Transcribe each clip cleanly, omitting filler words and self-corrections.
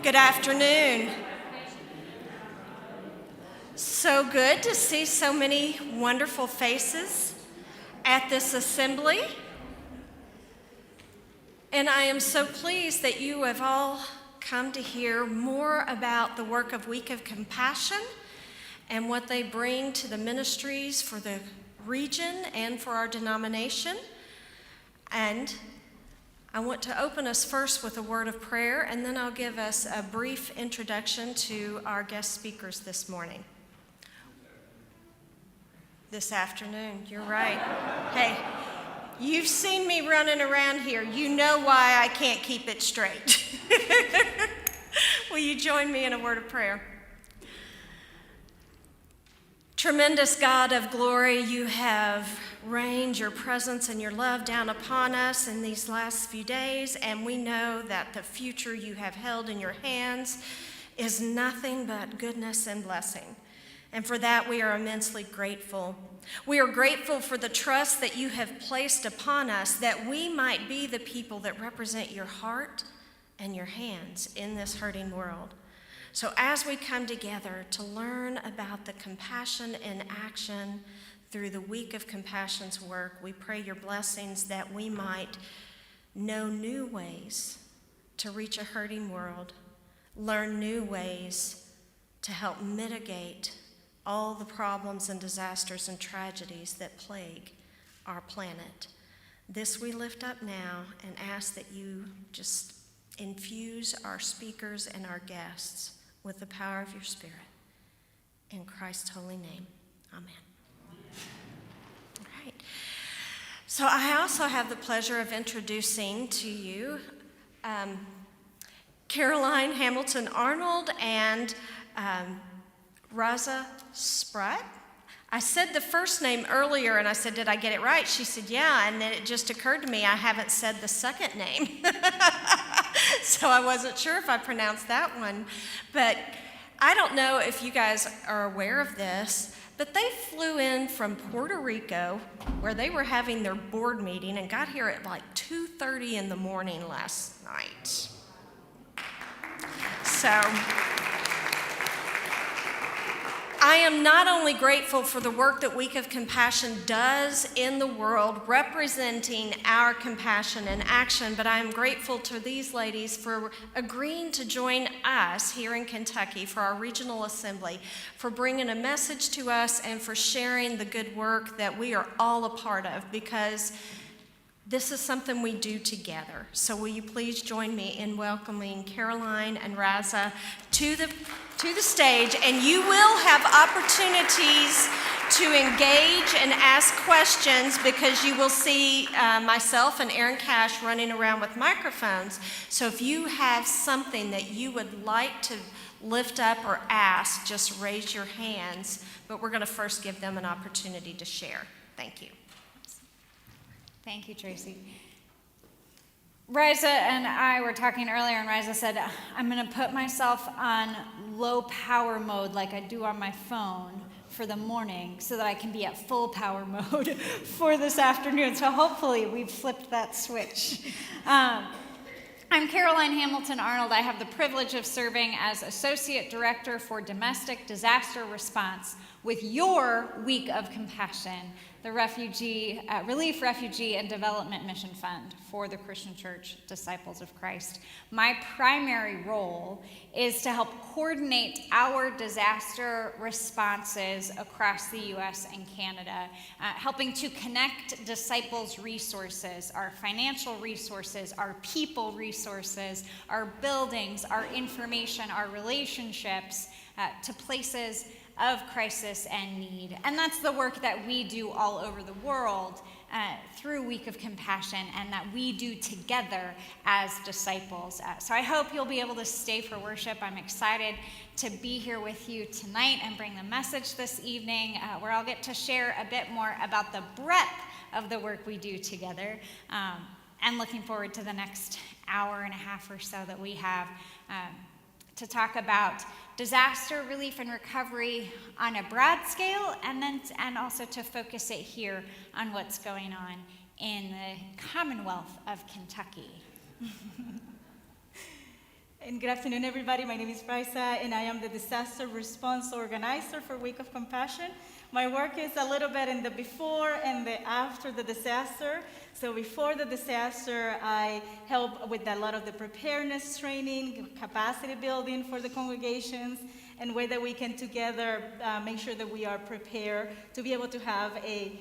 Good afternoon. So good to see so many wonderful faces at this assembly. And I am so pleased that you have all come to hear more about the work of Week of Compassion and what they bring to the ministries for the region and for our denomination. And I want to open us first with a word of prayer, and then I'll give us a brief introduction to our guest speakers this morning. This afternoon, you're right. Hey, you've seen me running around here. You know why I can't keep it straight. Will you join me in a word of prayer? Tremendous God of glory, you have rained your presence and your love down upon us in these last few days, and we know that the future you have held in your hands is nothing but goodness and blessing. And for that, we are immensely grateful. We are grateful for the trust that you have placed upon us, that we might be the people that represent your heart and your hands in this hurting world. So as we come together to learn about the compassion in action through the Week of Compassion's work, we pray your blessings that we might know new ways to reach a hurting world, learn new ways to help mitigate all the problems and disasters and tragedies that plague our planet. This we lift up now and ask that you just infuse our speakers and our guests with the power of your Spirit. In Christ's holy name, amen. All right. So I also have the pleasure of introducing to you Caroline Hamilton-Arnold and Raiza Spratt. I said the first name earlier, and I said, did I get it right? She said, yeah, and then it just occurred to me I haven't said the second name. So I wasn't sure if I pronounced that one. But I don't know if you guys are aware of this, but they flew in from Puerto Rico, where they were having their board meeting, and got here at like 2:30 in the morning last night. So I am not only grateful for the work that Week of Compassion does in the world, representing our compassion in action, but I am grateful to these ladies for agreeing to join us here in Kentucky for our regional assembly, for bringing a message to us and for sharing the good work that we are all a part of, because this is something we do together. So will you please join me in welcoming Caroline and Raiza to the stage, and you will have opportunities to engage and ask questions, because you will see myself and Aaron Cash running around with microphones. So if you have something that you would like to lift up or ask, just raise your hands. But we're going to first give them an opportunity to share. Thank you. Thank you, Tracy. Raiza and I were talking earlier, and Raiza said, I'm going to put myself on low power mode like I do on my phone for the morning so that I can be at full power mode for this afternoon. So hopefully we've flipped that switch. I'm Caroline Hamilton-Arnold. I have the privilege of serving as Associate Director for Domestic Disaster Response with your Week of Compassion, the Relief, Refugee, and Development Mission Fund for the Christian Church Disciples of Christ. My primary role is to help coordinate our disaster responses across the U.S. and Canada, helping to connect disciples' resources, our financial resources, our people resources, our buildings, our information, our relationships, to places of crisis and need. And that's the work that we do all over the world through Week of Compassion, and that we do together as disciples. So I hope you'll be able to stay for worship. I'm excited to be here with you tonight and bring the message this evening, where I'll get to share a bit more about the breadth of the work we do together. And looking forward to the next hour and a half or so that we have to talk about disaster relief and recovery on a broad scale, and also to focus it here on what's going on in the Commonwealth of Kentucky. And good afternoon, everybody. My name is Raiza, and I am the Disaster Response Organizer for Week of Compassion. My work is a little bit in the before and the after the disaster. So before the disaster, I help with a lot of the preparedness training, capacity building for the congregations, and way that we can together make sure that we are prepared to be able to have a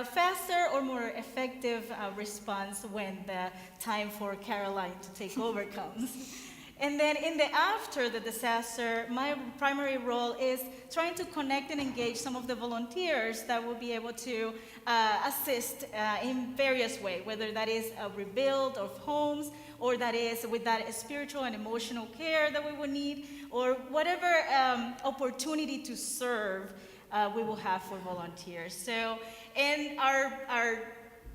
faster or more effective response when the time for Caroline to take over comes. And then in the after the disaster, my primary role is trying to connect and engage some of the volunteers that will be able to assist in various ways, whether that is a rebuild of homes, or that is with that spiritual and emotional care that we will need, or whatever opportunity to serve we will have for volunteers. So in our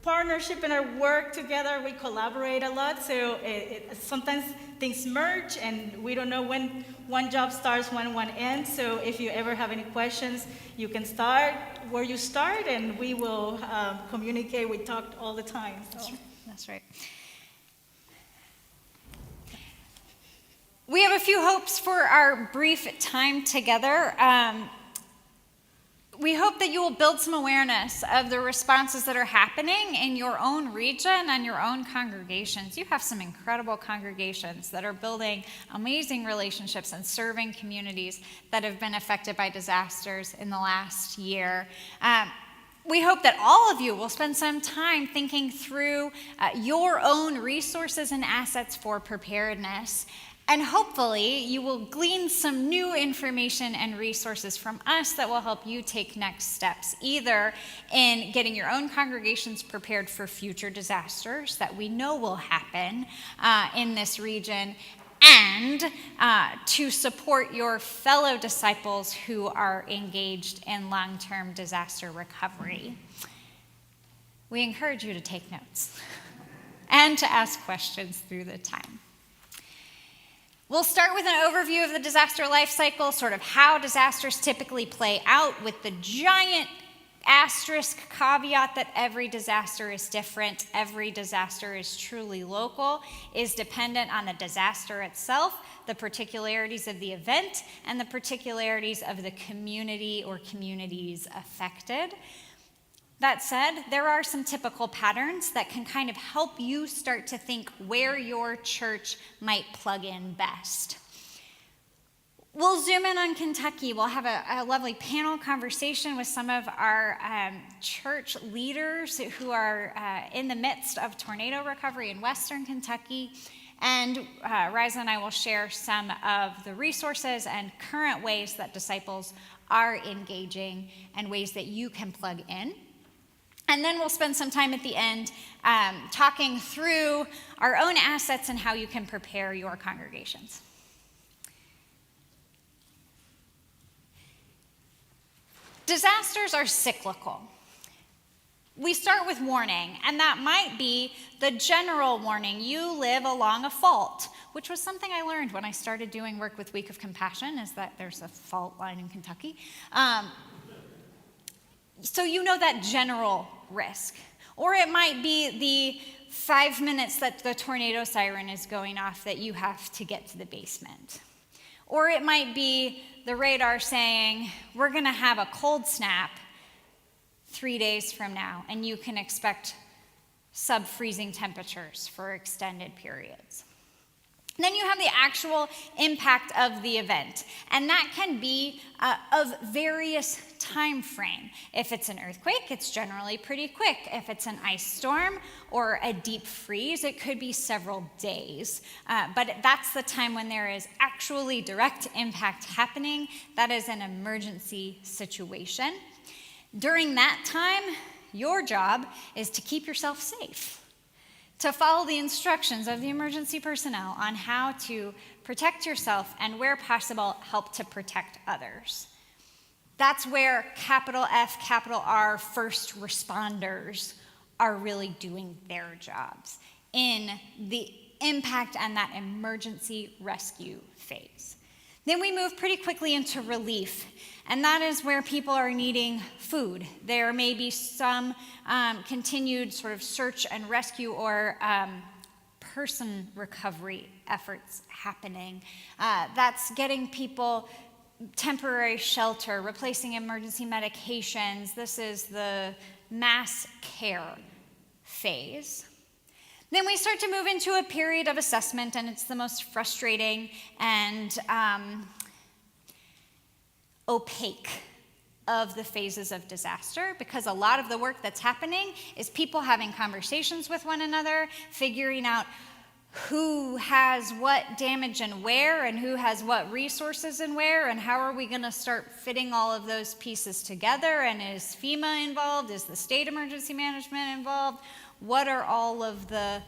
partnership and our work together, we collaborate a lot. So sometimes things merge, and we don't know when one job starts, when one ends. So if you ever have any questions, you can start where you start, and we will communicate. We talk all the time. So. That's right. We have a few hopes for our brief time together. We hope that you will build some awareness of the responses that are happening in your own region and your own congregations. You have some incredible congregations that are building amazing relationships and serving communities that have been affected by disasters in the last year. We hope that all of you will spend some time thinking through your own resources and assets for preparedness. And hopefully, you will glean some new information and resources from us that will help you take next steps, either in getting your own congregations prepared for future disasters that we know will happen in this region, and to support your fellow disciples who are engaged in long-term disaster recovery. We encourage you to take notes and to ask questions through the time. We'll start with an overview of the disaster life cycle, sort of how disasters typically play out, with the giant asterisk caveat that every disaster is different. Every disaster is truly local, is dependent on the disaster itself, the particularities of the event, and the particularities of the community or communities affected. That said, there are some typical patterns that can kind of help you start to think where your church might plug in best. We'll zoom in on Kentucky. We'll have a lovely panel conversation with some of our church leaders who are in the midst of tornado recovery in Western Kentucky. And Raiza and I will share some of the resources and current ways that disciples are engaging and ways that you can plug in. And then we'll spend some time at the end talking through our own assets and how you can prepare your congregations. Disasters are cyclical. We start with warning, and that might be the general warning. You live along a fault, which was something I learned when I started doing work with Week of Compassion, is that there's a fault line in Kentucky. So you know that general risk. Or it might be the 5 minutes that the tornado siren is going off that you have to get to the basement. Or it might be the radar saying, we're going to have a cold snap 3 days from now, and you can expect sub-freezing temperatures for extended periods. Then you have the actual impact of the event, and that can be of various time frame. If it's an earthquake, it's generally pretty quick. If it's an ice storm or a deep freeze, it could be several days. But that's the time when there is actually direct impact happening. That is an emergency situation. During that time, your job is to keep yourself safe, to follow the instructions of the emergency personnel on how to protect yourself and, where possible, help to protect others. That's where capital F, capital R first responders are really doing their jobs in the impact and that emergency rescue phase. Then we move pretty quickly into relief, and that is where people are needing food. There may be some continued sort of search and rescue or in-person recovery efforts happening. That's getting people temporary shelter, replacing emergency medications. This is the mass care phase. Then we start to move into a period of assessment, and it's the most frustrating and opaque of the phases of disaster, because a lot of the work that's happening is people having conversations with one another, figuring out who has what damage and where, and who has what resources and where, and how are we going to start fitting all of those pieces together, and is FEMA involved? Is the state emergency management involved? What are all of the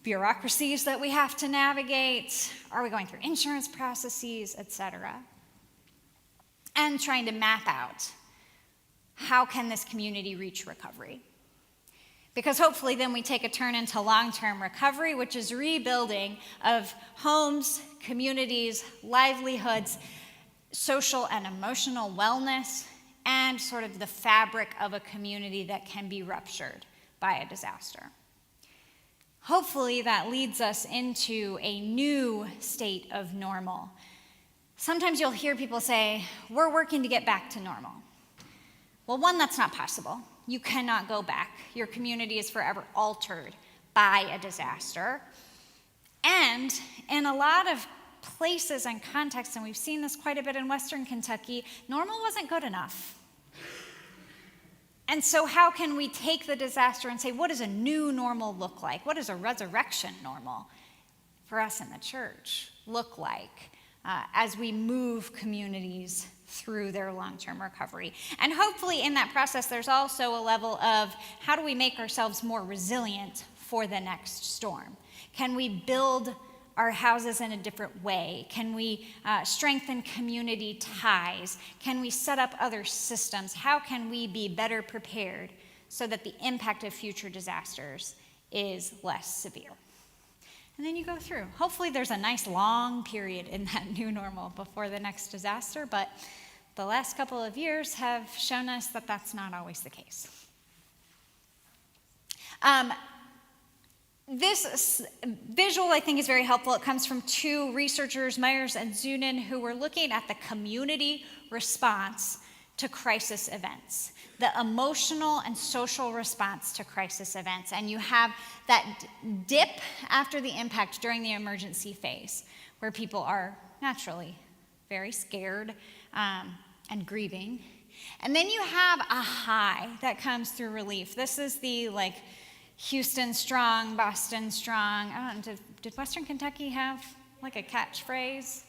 bureaucracies that we have to navigate? Are we going through insurance processes, etc.? And trying to map out how can this community reach recovery. Because hopefully then we take a turn into long-term recovery, which is rebuilding of homes, communities, livelihoods, social and emotional wellness, and sort of the fabric of a community that can be ruptured by a disaster. Hopefully that leads us into a new state of normal. Sometimes you'll hear people say, we're working to get back to normal. Well, one, that's not possible. You cannot go back. Your community is forever altered by a disaster. And in a lot of places and contexts, and we've seen this quite a bit in Western Kentucky, normal wasn't good enough. And so how can we take the disaster and say, what does a new normal look like? What does a resurrection normal for us in the church look like as we move communities through their long-term recovery? And hopefully in that process, there's also a level of how do we make ourselves more resilient for the next storm? Can we build our houses in a different way? Can we strengthen community ties? Can we set up other systems? How can we be better prepared so that the impact of future disasters is less severe? And then you go through. Hopefully there's a nice long period in that new normal before the next disaster, but the last couple of years have shown us that that's not always the case. This visual, I think, is very helpful. It comes from two researchers, Myers and Zunin, who were looking at the community response to crisis events, the emotional and social response to crisis events. And you have that dip after the impact during the emergency phase, where people are naturally very scared and grieving. And then you have a high that comes through relief. This is the Houston strong, Boston strong. I don't know, did Western Kentucky have a catchphrase?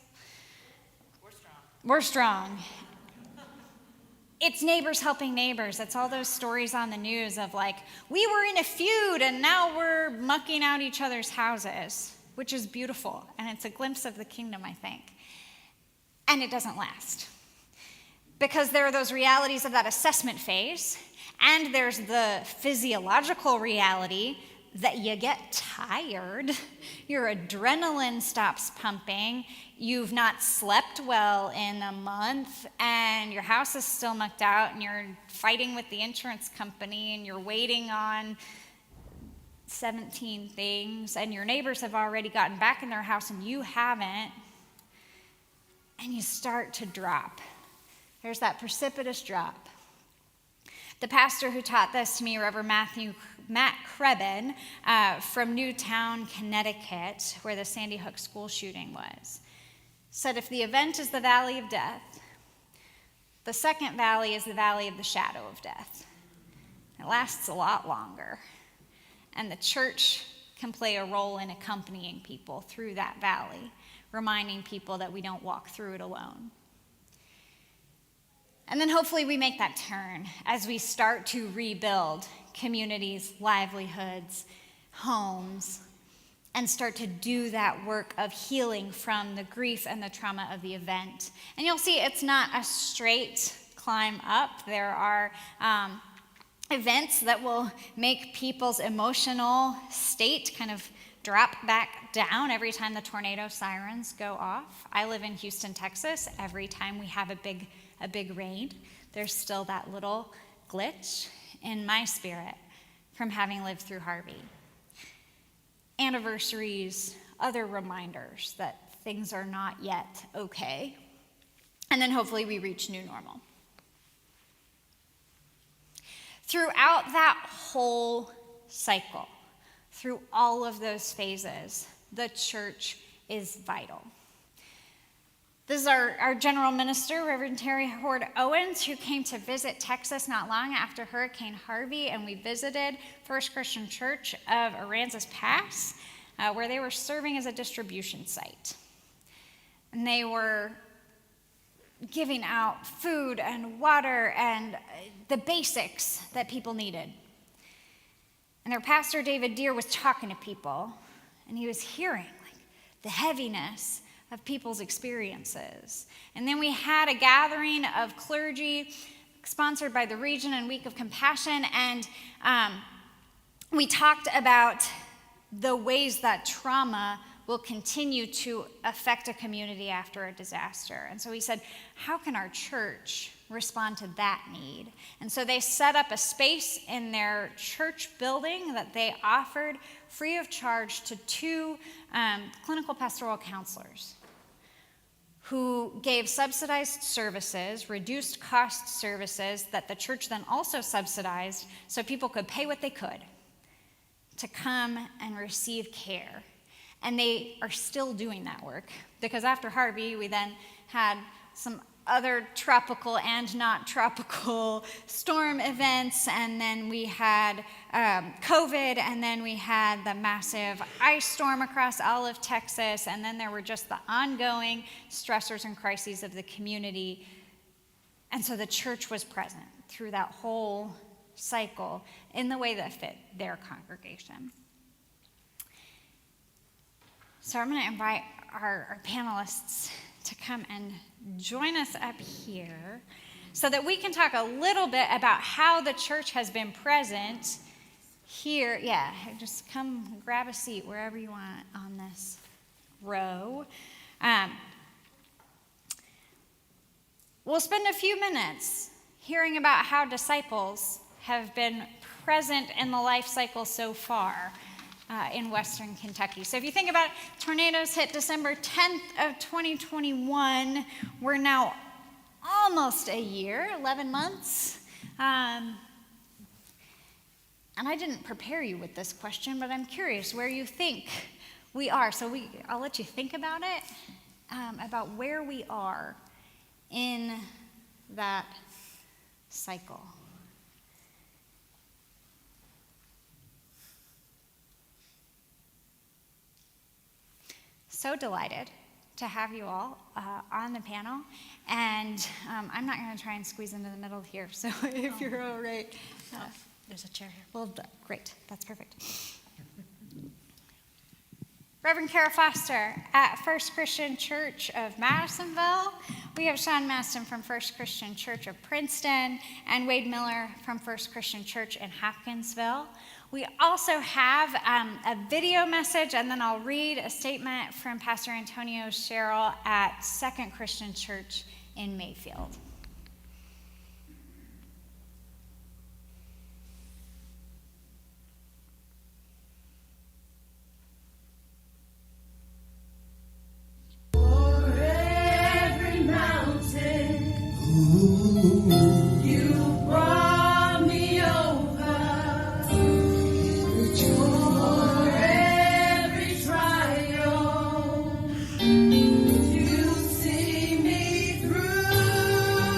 We're strong. We're strong. It's neighbors helping neighbors. It's all those stories on the news of we were in a feud and now we're mucking out each other's houses, which is beautiful. And it's a glimpse of the kingdom, I think. And it doesn't last. Because there are those realities of that assessment phase. And there's the physiological reality that you get tired, your adrenaline stops pumping, you've not slept well in a month, and your house is still mucked out, and you're fighting with the insurance company, and you're waiting on 17 things, and your neighbors have already gotten back in their house, and you haven't, and you start to drop. There's that precipitous drop. The pastor who taught this to me, Reverend Matt Krebin, from Newtown, Connecticut, where the Sandy Hook school shooting was, said if the event is the valley of death, the second valley is the valley of the shadow of death. It lasts a lot longer. And the church can play a role in accompanying people through that valley, reminding people that we don't walk through it alone. And then hopefully we make that turn as we start to rebuild communities, livelihoods, homes, and start to do that work of healing from the grief and the trauma of the event. And you'll see it's not a straight climb up. There are events that will make people's emotional state kind of drop back down every time the tornado sirens go off. I live in Houston, Texas. Every time we have a big rain, there's still that little glitch in my spirit from having lived through Harvey. anniversaries, other reminders that things are not yet okay. And then hopefully we reach new normal. Throughout that whole cycle, through all of those phases, the church is vital. This is our general minister, Reverend Terry Hord Owens, who came to visit Texas not long after Hurricane Harvey, and we visited First Christian Church of Aransas Pass, where they were serving as a distribution site. And they were giving out food and water and the basics that people needed. And their pastor, David Deere, was talking to people, and he was hearing the heaviness of people's experiences. And then we had a gathering of clergy sponsored by the region and Week of Compassion, and we talked about the ways that trauma will continue to affect a community after a disaster. And so we said, how can our church respond to that need? And so they set up a space in their church building that they offered free of charge to 2 clinical pastoral counselors who gave subsidized services, reduced cost services that the church then also subsidized so people could pay what they could to come and receive care. And they are still doing that work, because after Harvey, we then had some other tropical and not tropical storm events, and then we had COVID, and then we had the massive ice storm across all of Texas, and then there were just the ongoing stressors and crises of the community. And so the church was present through that whole cycle in the way that fit their congregation. So I'm going to invite our panelists to come and join us up here so that we can talk a little bit about how the church has been present here. Yeah, just come grab a seat wherever you want on this row. We'll spend a few minutes hearing about how disciples have been present in the life cycle so far in Western Kentucky. So if you think about it, tornadoes hit December 10th of 2021. We're now almost a year, 11 months. And I didn't prepare you with this question, but I'm curious where you think we are. So I'll let you think about it, about where we are in that cycle. So delighted to have you all on the panel, and I'm not going to try and squeeze into the middle here, so if you're all right. There's a chair here. Well, great, that's perfect. Reverend Kara Foster at First Christian Church of Madisonville. We have Sean Maston from First Christian Church of Princeton, and Wade Miller from First Christian Church in Hopkinsville. We also have a video message, and then I'll read a statement from Pastor Antonio Sherrill at Second Christian Church in Mayfield. For every mountain, you brought me over. For every trial, you see me through.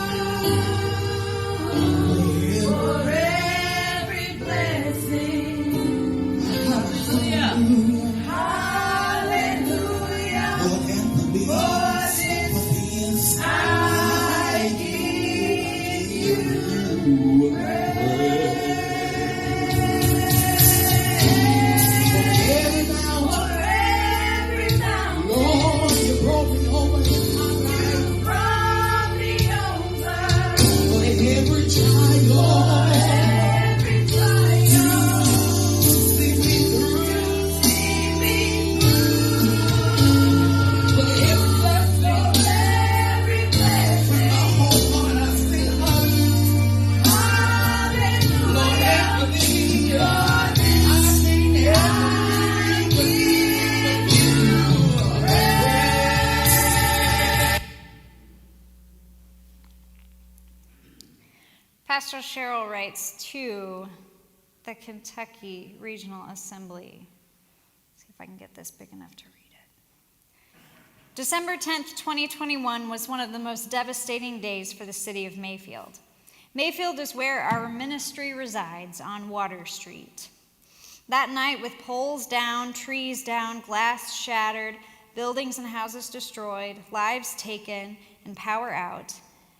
Pastor Cheryl writes to the Kentucky Regional Assembly. See if I can get this big enough to read it. December 10th, 2021 was one of the most devastating days for the city of Mayfield. Mayfield is where our ministry resides on Water Street. That night, with poles down, trees down, glass shattered, buildings and houses destroyed, lives taken, and power out,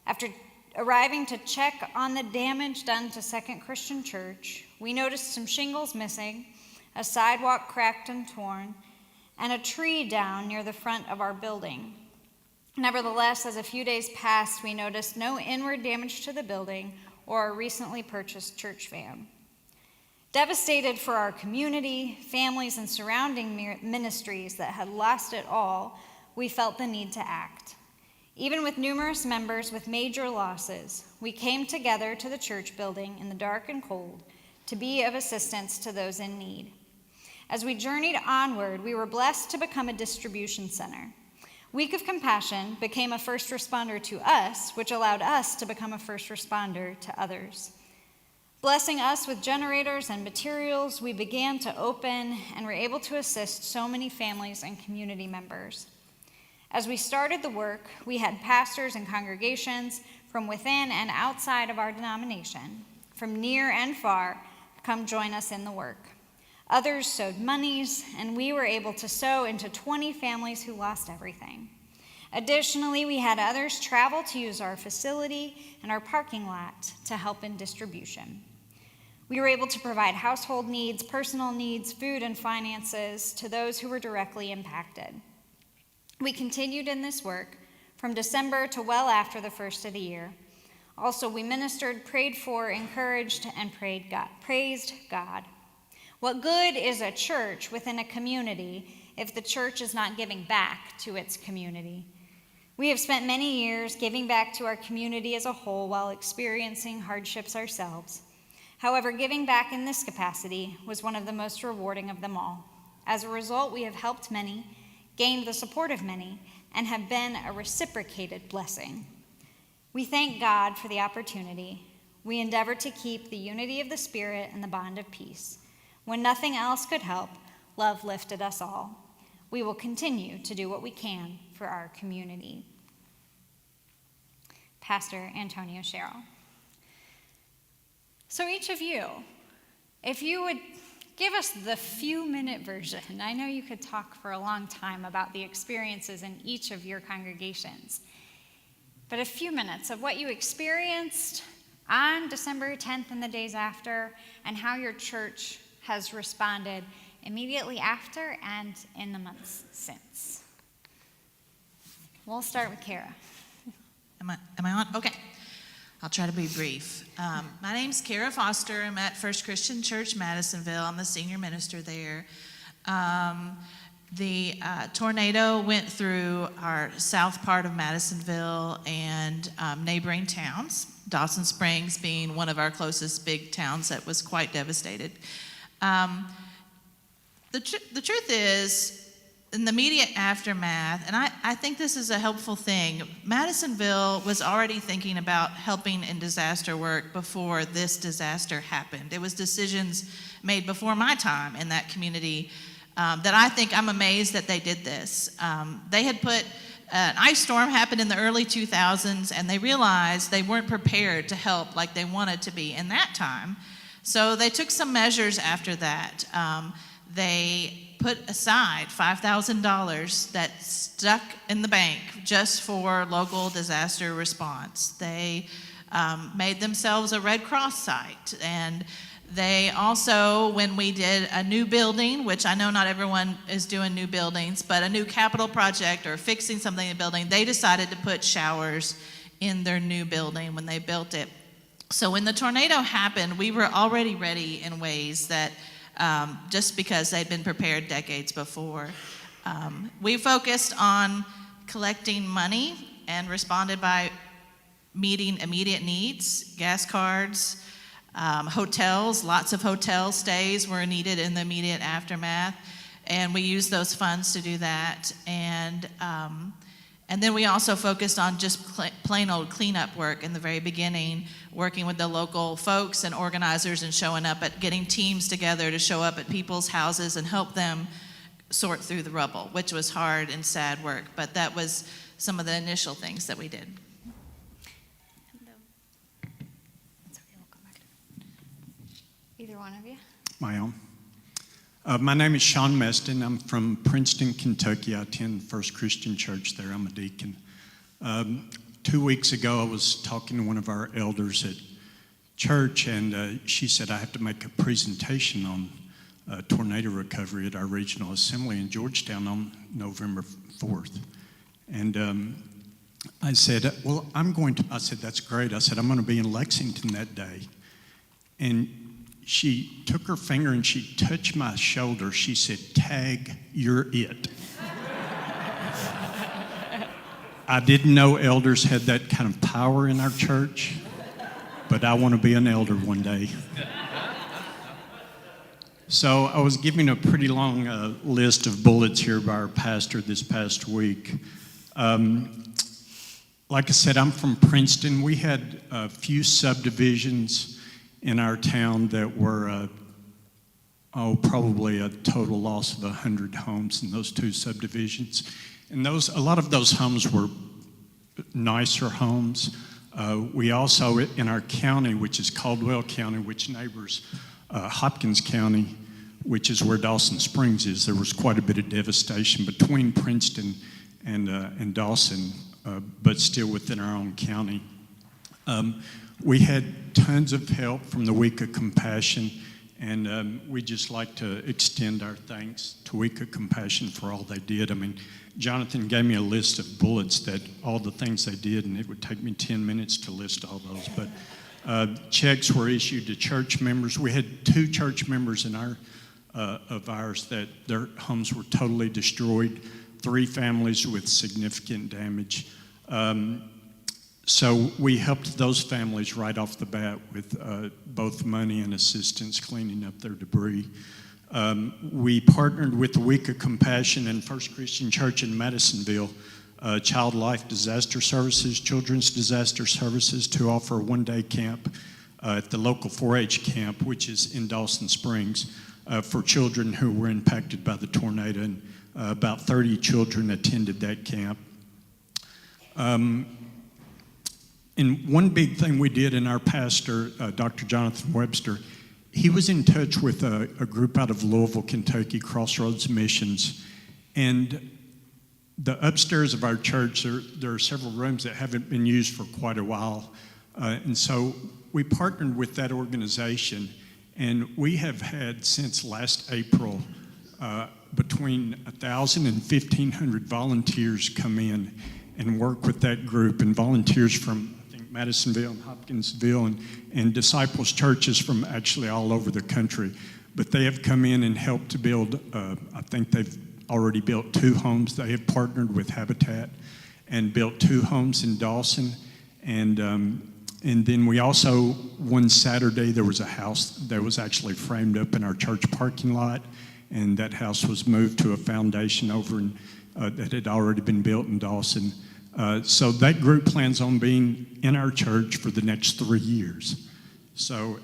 after arriving to check on the damage done to Second Christian Church, we noticed some shingles missing, a sidewalk cracked and torn, and a tree down near the front of our building. Nevertheless, as a few days passed, we noticed no inward damage to the building or our recently purchased church van. Devastated for our community, families, and surrounding ministries that had lost it all, we felt the need to act. Even with numerous members with major losses, we came together to the church building in the dark and cold to be of assistance to those in need. As we journeyed onward, we were blessed to become a distribution center. Week of Compassion became a first responder to us, which allowed us to become a first responder to others. Blessing us with generators and materials, we began to open and were able to assist so many families and community members. As we started the work, we had pastors and congregations from within and outside of our denomination, from near and far, come join us in the work. Others sowed monies, and we were able to sow into 20 families who lost everything. Additionally, we had others travel to use our facility and our parking lot to help in distribution. We were able to provide household needs, personal needs, food, and finances to those who were directly impacted. We continued in this work from December to well after the first of the year. Also, we ministered, prayed for, encouraged, and praised God. What good is a church within a community if the church is not giving back to its community? We have spent many years giving back to our community as a whole while experiencing hardships ourselves. However, giving back in this capacity was one of the most rewarding of them all. As a result, we have helped many, gained the support of many, and have been a reciprocated blessing. We thank God for the opportunity. We endeavor to keep the unity of the Spirit and the bond of peace. When nothing else could help, love lifted us all. We will continue to do what we can for our community. Pastor Antonio Sherrill. So each of you, if you would give us the few-minute version. I know you could talk for a long time about the experiences in each of your congregations, but a few minutes of what you experienced on December 10th and the days after, and how your church has responded immediately after and in the months since. We'll start with Kara. Am I on? Okay. I'll try to be brief. My name's Kara Foster. I'm at First Christian Church, Madisonville. I'm the senior minister there. The tornado went through our south part of Madisonville and neighboring towns, Dawson Springs being one of our closest big towns that was quite devastated. The truth is, in the immediate aftermath, and I think this is a helpful thing, Madisonville was already thinking about helping in disaster work before this disaster happened. It was decisions made before my time in that community that I think I'm amazed that they did this. They had put an ice storm happened in the early 2000s, and they realized they weren't prepared to help like they wanted to be in that time. So they took some measures after that. They put aside $5,000 that stuck in the bank just for local disaster response. They made themselves a Red Cross site, and they also, when we did a new building, which I know not everyone is doing new buildings, but a new capital project or fixing something in the building, they decided to put showers in their new building when they built it. So when the tornado happened, we were already ready in ways that just because they'd been prepared decades before. We focused on collecting money and responded by meeting immediate needs, gas cards, hotels. Lots of hotel stays were needed in the immediate aftermath, and we used those funds to do that. And And then we also focused on just plain old cleanup work in the very beginning, working with the local folks and organizers and showing up at getting teams together to show up at people's houses and help them sort through the rubble, which was hard and sad work, but that was some of the initial things that we did. Either one of you. My own. My name is Sean Meston. I'm from Princeton, Kentucky. I attend First Christian Church there. I'm a deacon. 2 weeks ago, I was talking to one of our elders at church, and she said I have to make a presentation on tornado recovery at our regional assembly in Georgetown on November 4th. And I said, well, I said, that's great. I said, I'm going to be in Lexington that day. And she took her finger and she touched my shoulder. She said, "Tag, you're it." I didn't know elders had that kind of power in our church, but I want to be an elder one day. So I was giving a pretty long list of bullets here by our pastor this past week. Like I said, I'm from Princeton. We had a few subdivisions in our town that were, probably a total loss of 100 homes in those two subdivisions. And a lot of those homes were nicer homes. We also, in our county, which is Caldwell County, which neighbors Hopkins County, which is where Dawson Springs is, there was quite a bit of devastation between Princeton and Dawson, but still within our own county. We had tons of help from the Week of Compassion, and we'd just like to extend our thanks to Week of Compassion for all they did. I mean, Jonathan gave me a list of bullets that all the things they did, and it would take me 10 minutes to list all those. But checks were issued to church members. We had 2 church members in of ours that their homes were totally destroyed, 3 families with significant damage. So we helped those families right off the bat with both money and assistance cleaning up their debris. We partnered with the Week of Compassion and First Christian Church in Madisonville, Child Life Disaster Services, Children's Disaster Services, to offer a one-day camp at the local 4-H camp, which is in Dawson Springs, for children who were impacted by the tornado. And about 30 children attended that camp. And one big thing we did, in our pastor, Dr. Jonathan Webster, he was in touch with a group out of Louisville, Kentucky, Crossroads Missions. And the upstairs of our church, there are several rooms that haven't been used for quite a while. And so we partnered with that organization, and we have had since last April between 1,000 and 1,500 volunteers come in and work with that group, and volunteers from Madisonville and Hopkinsville and disciples churches from actually all over the country. But they have come in and helped to build, I think they've already built 2 homes. They have partnered with Habitat and built 2 homes in Dawson. And then we also, one Saturday, there was a house that was actually framed up in our church parking lot, and that house was moved to a foundation over in, that had already been built in Dawson. So that group plans on being in our church for the next 3 years. So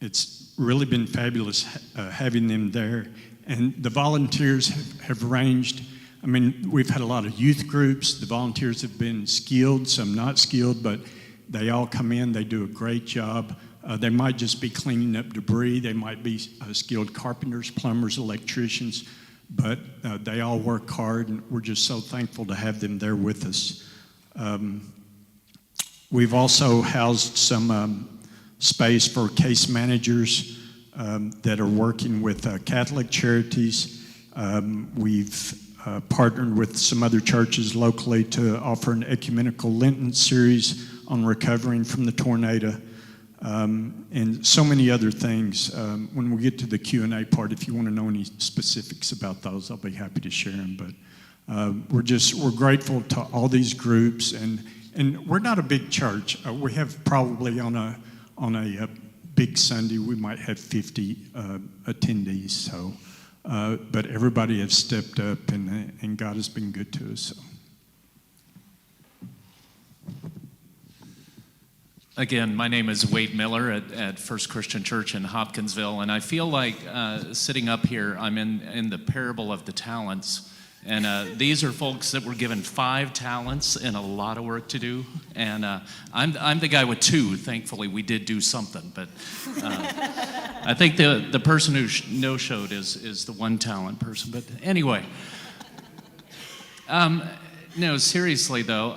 it's really been fabulous having them there. And the volunteers have ranged. I mean, we've had a lot of youth groups. The volunteers have been skilled, some not skilled, but they all come in. They do a great job. They might just be cleaning up debris. They might be skilled carpenters, plumbers, electricians. But they all work hard, and we're just so thankful to have them there with us. We've also housed some space for case managers that are working with Catholic charities. We've partnered with some other churches locally to offer an ecumenical Lenten series on recovering from the tornado. And so many other things. When we get to the Q&A part, if you want to know any specifics about those, I'll be happy to share them. But we're grateful to all these groups, and we're not a big church. We have probably on a big Sunday, we might have 50 attendees. So, but everybody has stepped up, and God has been good to us. So. Again, my name is Wade Miller at First Christian Church in Hopkinsville, and I feel like sitting up here, I'm in the parable of the talents. And these are folks that were given 5 talents and a lot of work to do. And I'm the guy with 2. Thankfully, we did do something. But I think the person who no-showed is the 1 talent person. But anyway, no, seriously though,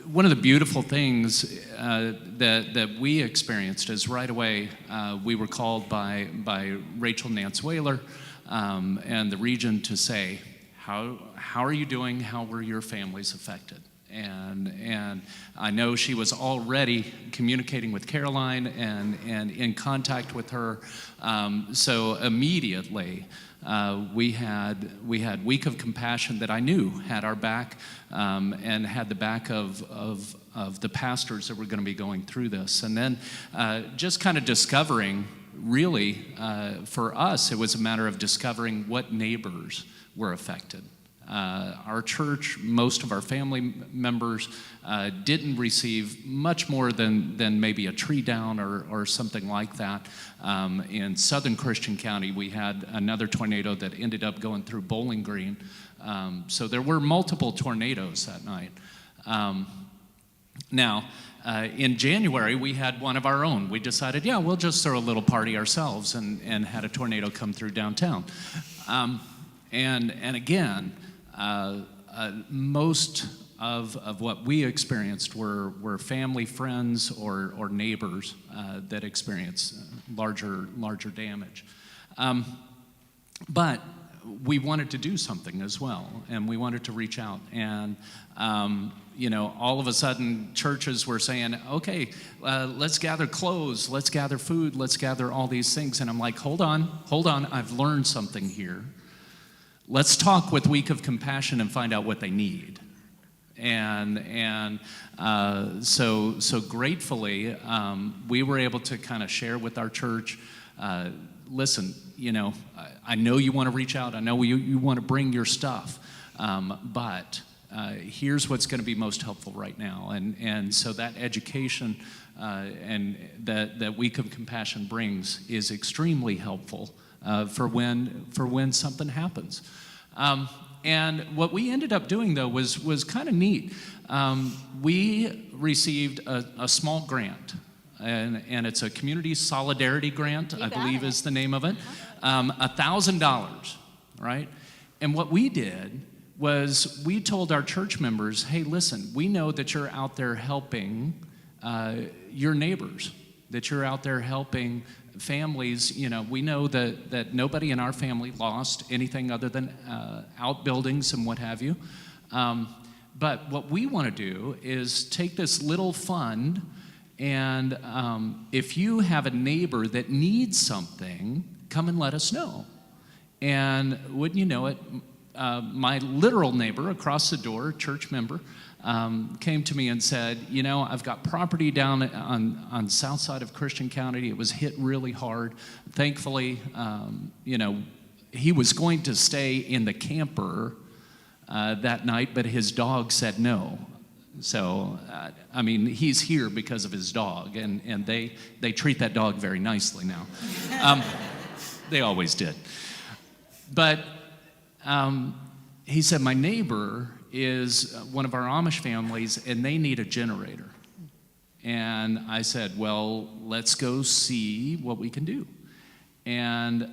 one of the beautiful things that we experienced is right away we were called by Rachel Nance Whaler and the region to say, how are you doing? How were your families affected? And I know she was already communicating with Caroline and in contact with her. So immediately we had Week of Compassion that I knew had our back and had the back of the pastors that were going to be going through this. And then just kind of discovering, really, for us, it was a matter of discovering what neighbors were affected. Our church, most of our family members didn't receive much more than maybe a tree down or something like that. In Southern Christian County, we had another tornado that ended up going through Bowling Green. So there were multiple tornadoes that night. Now, in January, we had one of our own. We decided, yeah, we'll just throw a little party ourselves and had a tornado come through downtown. And again, most of what we experienced were family, friends, or neighbors that experienced larger damage. But we wanted to do something as well, and we wanted to reach out. And all of a sudden, churches were saying, okay, let's gather clothes, let's gather food, let's gather all these things. And I'm like, hold on, I've learned something here. Let's talk with Week of Compassion and find out what they need. And so gratefully, we were able to kind of share with our church, listen, I know you want to reach out. I know you want to bring your stuff, but here's what's going to be most helpful right now. And so that education and that Week of Compassion brings is extremely helpful for when something happens. And what we ended up doing, though, was kind of neat. We received a small grant, and it's a community solidarity grant, I believe is the name of it, $1,000, right? And what we did was we told our church members, hey, listen, we know that you're out there helping your neighbors, that you're out there helping families. We know that nobody in our family lost anything other than outbuildings and what have you. But what we want to do is take this little fund, and if you have a neighbor that needs something, come and let us know. And wouldn't you know it, my literal neighbor across the door, church member, came to me and said, I've got property down on the south side of Christian County. It was hit really hard. Thankfully, he was going to stay in the camper that night, but his dog said no. So, he's here because of his dog, and they treat that dog very nicely now. They always did. But he said, my neighbor is one of our Amish families, and they need a generator. And I said, well, let's go see what we can do. And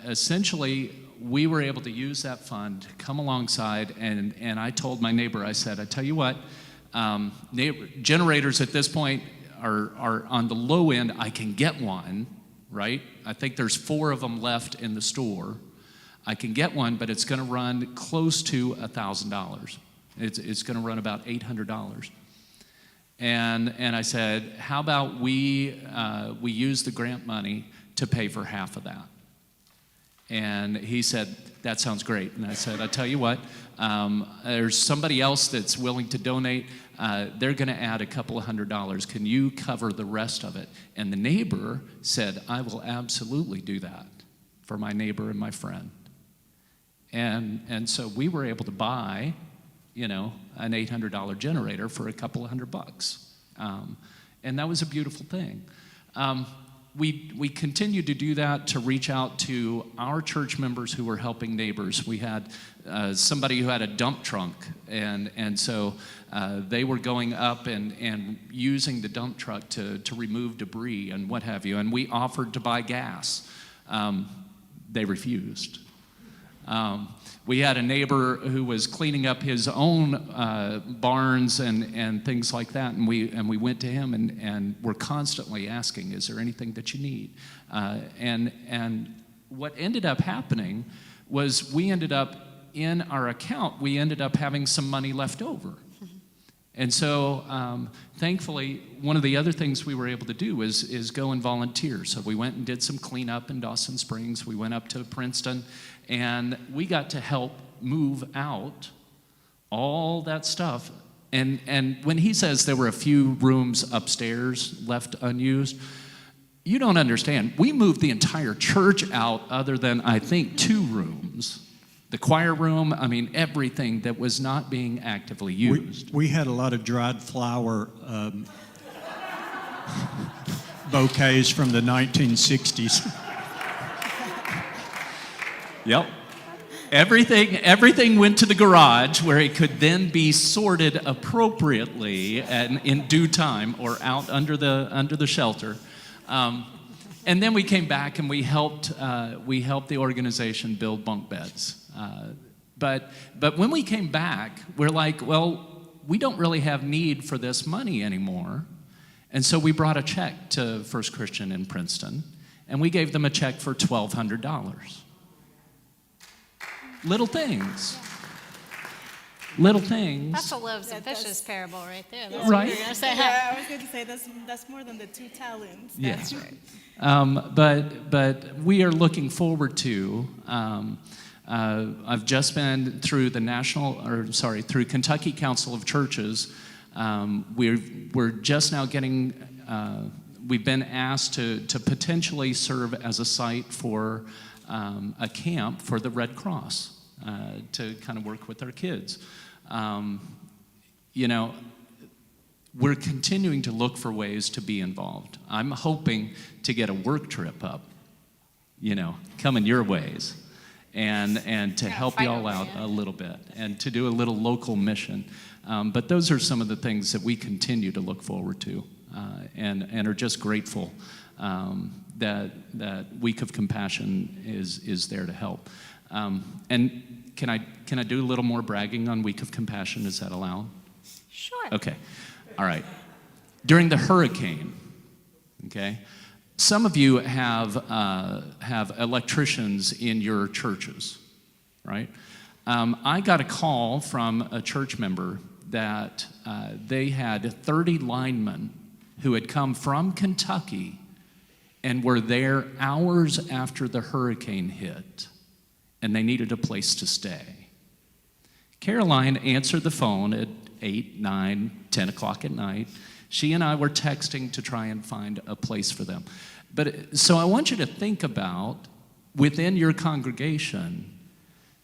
essentially, we were able to use that fund to come alongside, and I told my neighbor, I said, I tell you what, generators at this point are on the low end. I can get one, right? I think there's 4 of them left in the store. I can get one, but it's going to run close to $1,000. It's going to run about $800. And I said, how about we use the grant money to pay for half of that? And he said, that sounds great. And I said, I tell you what, there's somebody else that's willing to donate. They're going to add a couple of $100. Can you cover the rest of it? And the neighbor said, I will absolutely do that for my neighbor and my friend. And so we were able to buy, an $800 generator for a couple of $100. And that was a beautiful thing. We continued to do that to reach out to our church members who were helping neighbors. We had somebody who had a dump trunk, and so they were going up and using the dump truck to remove debris and what have you, and we offered to buy gas. They refused. We had a neighbor who was cleaning up his own barns and things like that, and we went to him and were constantly asking, "Is there anything that you need?" And what ended up happening was we ended up in our account. We ended up having some money left over, and so thankfully, one of the other things we were able to do is go and volunteer. So we went and did some cleanup in Dawson Springs. We went up to Princeton. And we got to help move out all that stuff. And when he says there were a few rooms upstairs left unused, you don't understand. We moved the entire church out other than, I think, 2 rooms. The choir room, I mean, everything that was not being actively used. We had a lot of dried flower bouquets from the 1960s. Yep. Everything went to the garage where it could then be sorted appropriately and in due time or out under the shelter. And then we came back and we helped the organization build bunk beds. But when we came back, we're like, well, we don't really have need for this money anymore. And so we brought a check to First Christian in Princeton, and we gave them a check for $1,200. Little things. That's a loaves and fishes parable right there. That's Right. what you're gonna say. Yeah, I was going to say that's more than the 2 talents. Yes. But we are looking forward to. I've just been through through Kentucky Council of Churches. We're just now getting. We've been asked to potentially serve as a site for a camp for the Red Cross to kind of work with our kids. We're continuing to look for ways to be involved. I'm hoping to get a work trip up, coming your ways, and to help you all out a little bit, and to do a little local mission. But those are some of the things that we continue to look forward to, and are just grateful that Week of Compassion is there to help. And can I do a little more bragging on Week of Compassion? Is that allowed? Sure. Okay. All right. During the hurricane, okay, some of you have electricians in your churches, right? I got a call from a church member that they had 30 linemen who had come from Kentucky and were there hours after the hurricane hit, and they needed a place to stay. Caroline answered the phone at 8, 9, 10 o'clock at night. She and I were texting to try and find a place for them. So I want you to think about, within your congregation,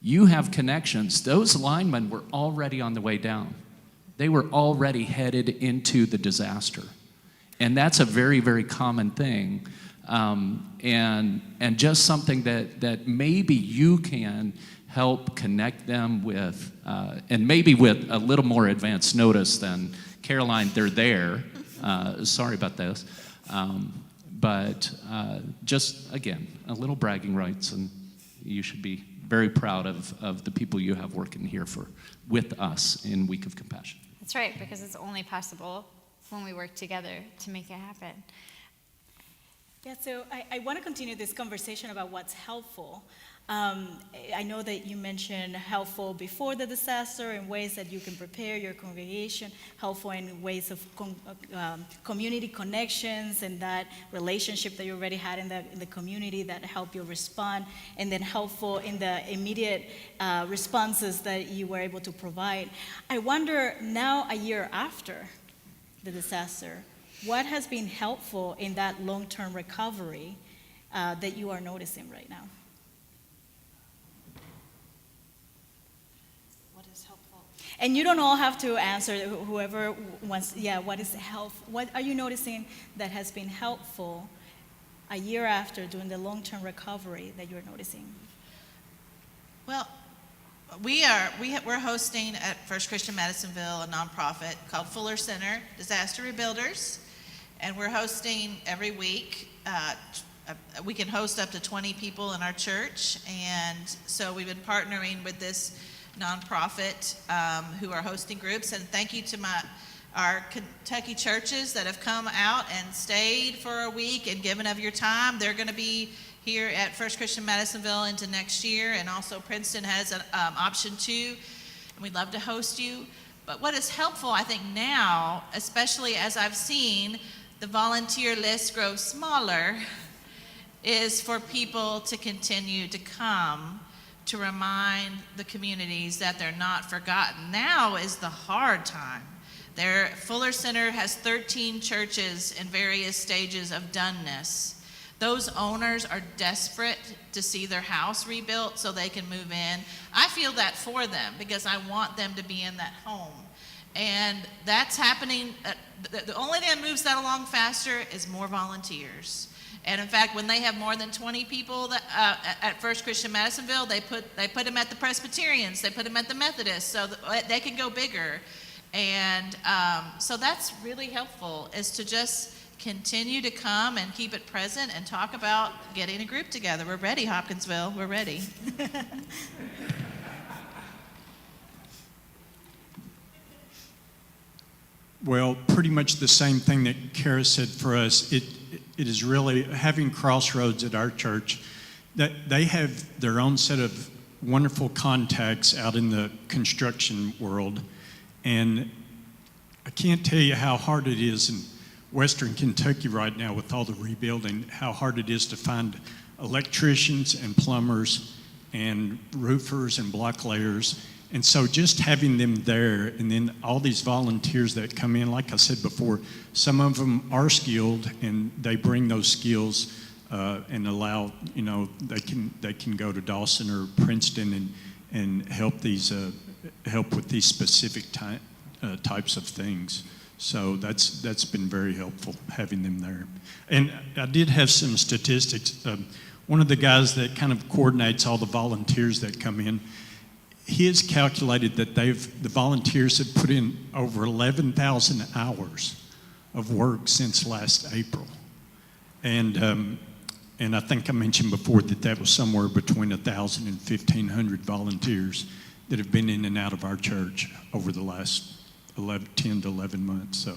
you have connections. Those linemen were already on the way down. They were already headed into the disaster. And that's a very, very common thing. And just something that maybe you can help connect them with, and maybe with a little more advance notice than Caroline, they're there. Sorry about this. But just, again, a little bragging rights, and you should be very proud of the people you have working here with us in Week of Compassion. That's right, because it's only possible when we work together to make it happen. Yeah, so I want to continue this conversation about what's helpful. I know that you mentioned helpful before the disaster in ways that you can prepare your congregation, helpful in ways of community connections and that relationship that you already had in the community that help you respond, and then helpful in the immediate responses that you were able to provide. I wonder now, a year after the disaster, what has been helpful in that long-term recovery that you are noticing right now? What is helpful? And you don't all have to answer, whoever wants, what are you noticing that has been helpful a year after doing the long-term recovery that you're noticing? Well, we're hosting at First Christian Madisonville a nonprofit called Fuller Center Disaster Rebuilders, and we're hosting every week. We can host up to 20 people in our church, and so we've been partnering with this nonprofit who are hosting groups. And thank you to our Kentucky churches that have come out and stayed for a week and given of your time. They're going to be here at First Christian Madisonville into next year, and also Princeton has an option too, and we'd love to host you. But what is helpful, I think now, especially as I've seen the volunteer list grow smaller, is for people to continue to come to remind the communities that they're not forgotten. Now is the hard time. Fuller Center has 13 churches in various stages of doneness. Those owners are desperate to see their house rebuilt so they can move in. I feel that for them because I want them to be in that home. And that's happening. The only thing that moves that along faster is more volunteers. And in fact, when they have more than 20 people at First Christian Madisonville, they put them at the Presbyterians, they put them at the Methodists, so they can go bigger. And so that's really helpful, is to just continue to come and keep it present and talk about getting a group together. We're ready, Hopkinsville, we're ready. Well, pretty much the same thing that Kara said for us. It is really having Crossroads at our church, that they have their own set of wonderful contacts out in the construction world. And I can't tell you how hard it is in Western Kentucky right now with all the rebuilding, how hard it is to find electricians and plumbers and roofers and block layers. And so just having them there, and then all these volunteers that come in, like I said before, some of them are skilled and they bring those skills and allow, they can go to Dawson or Princeton and help with these specific types of things. So that's been very helpful, having them there. And I did have some statistics. One of the guys that kind of coordinates all the volunteers that come in, he has calculated that the volunteers have put in over 11,000 hours of work since last April. And I think I mentioned before that was somewhere between 1,000 and 1,500 volunteers that have been in and out of our church over the last 10 to 11 months. So,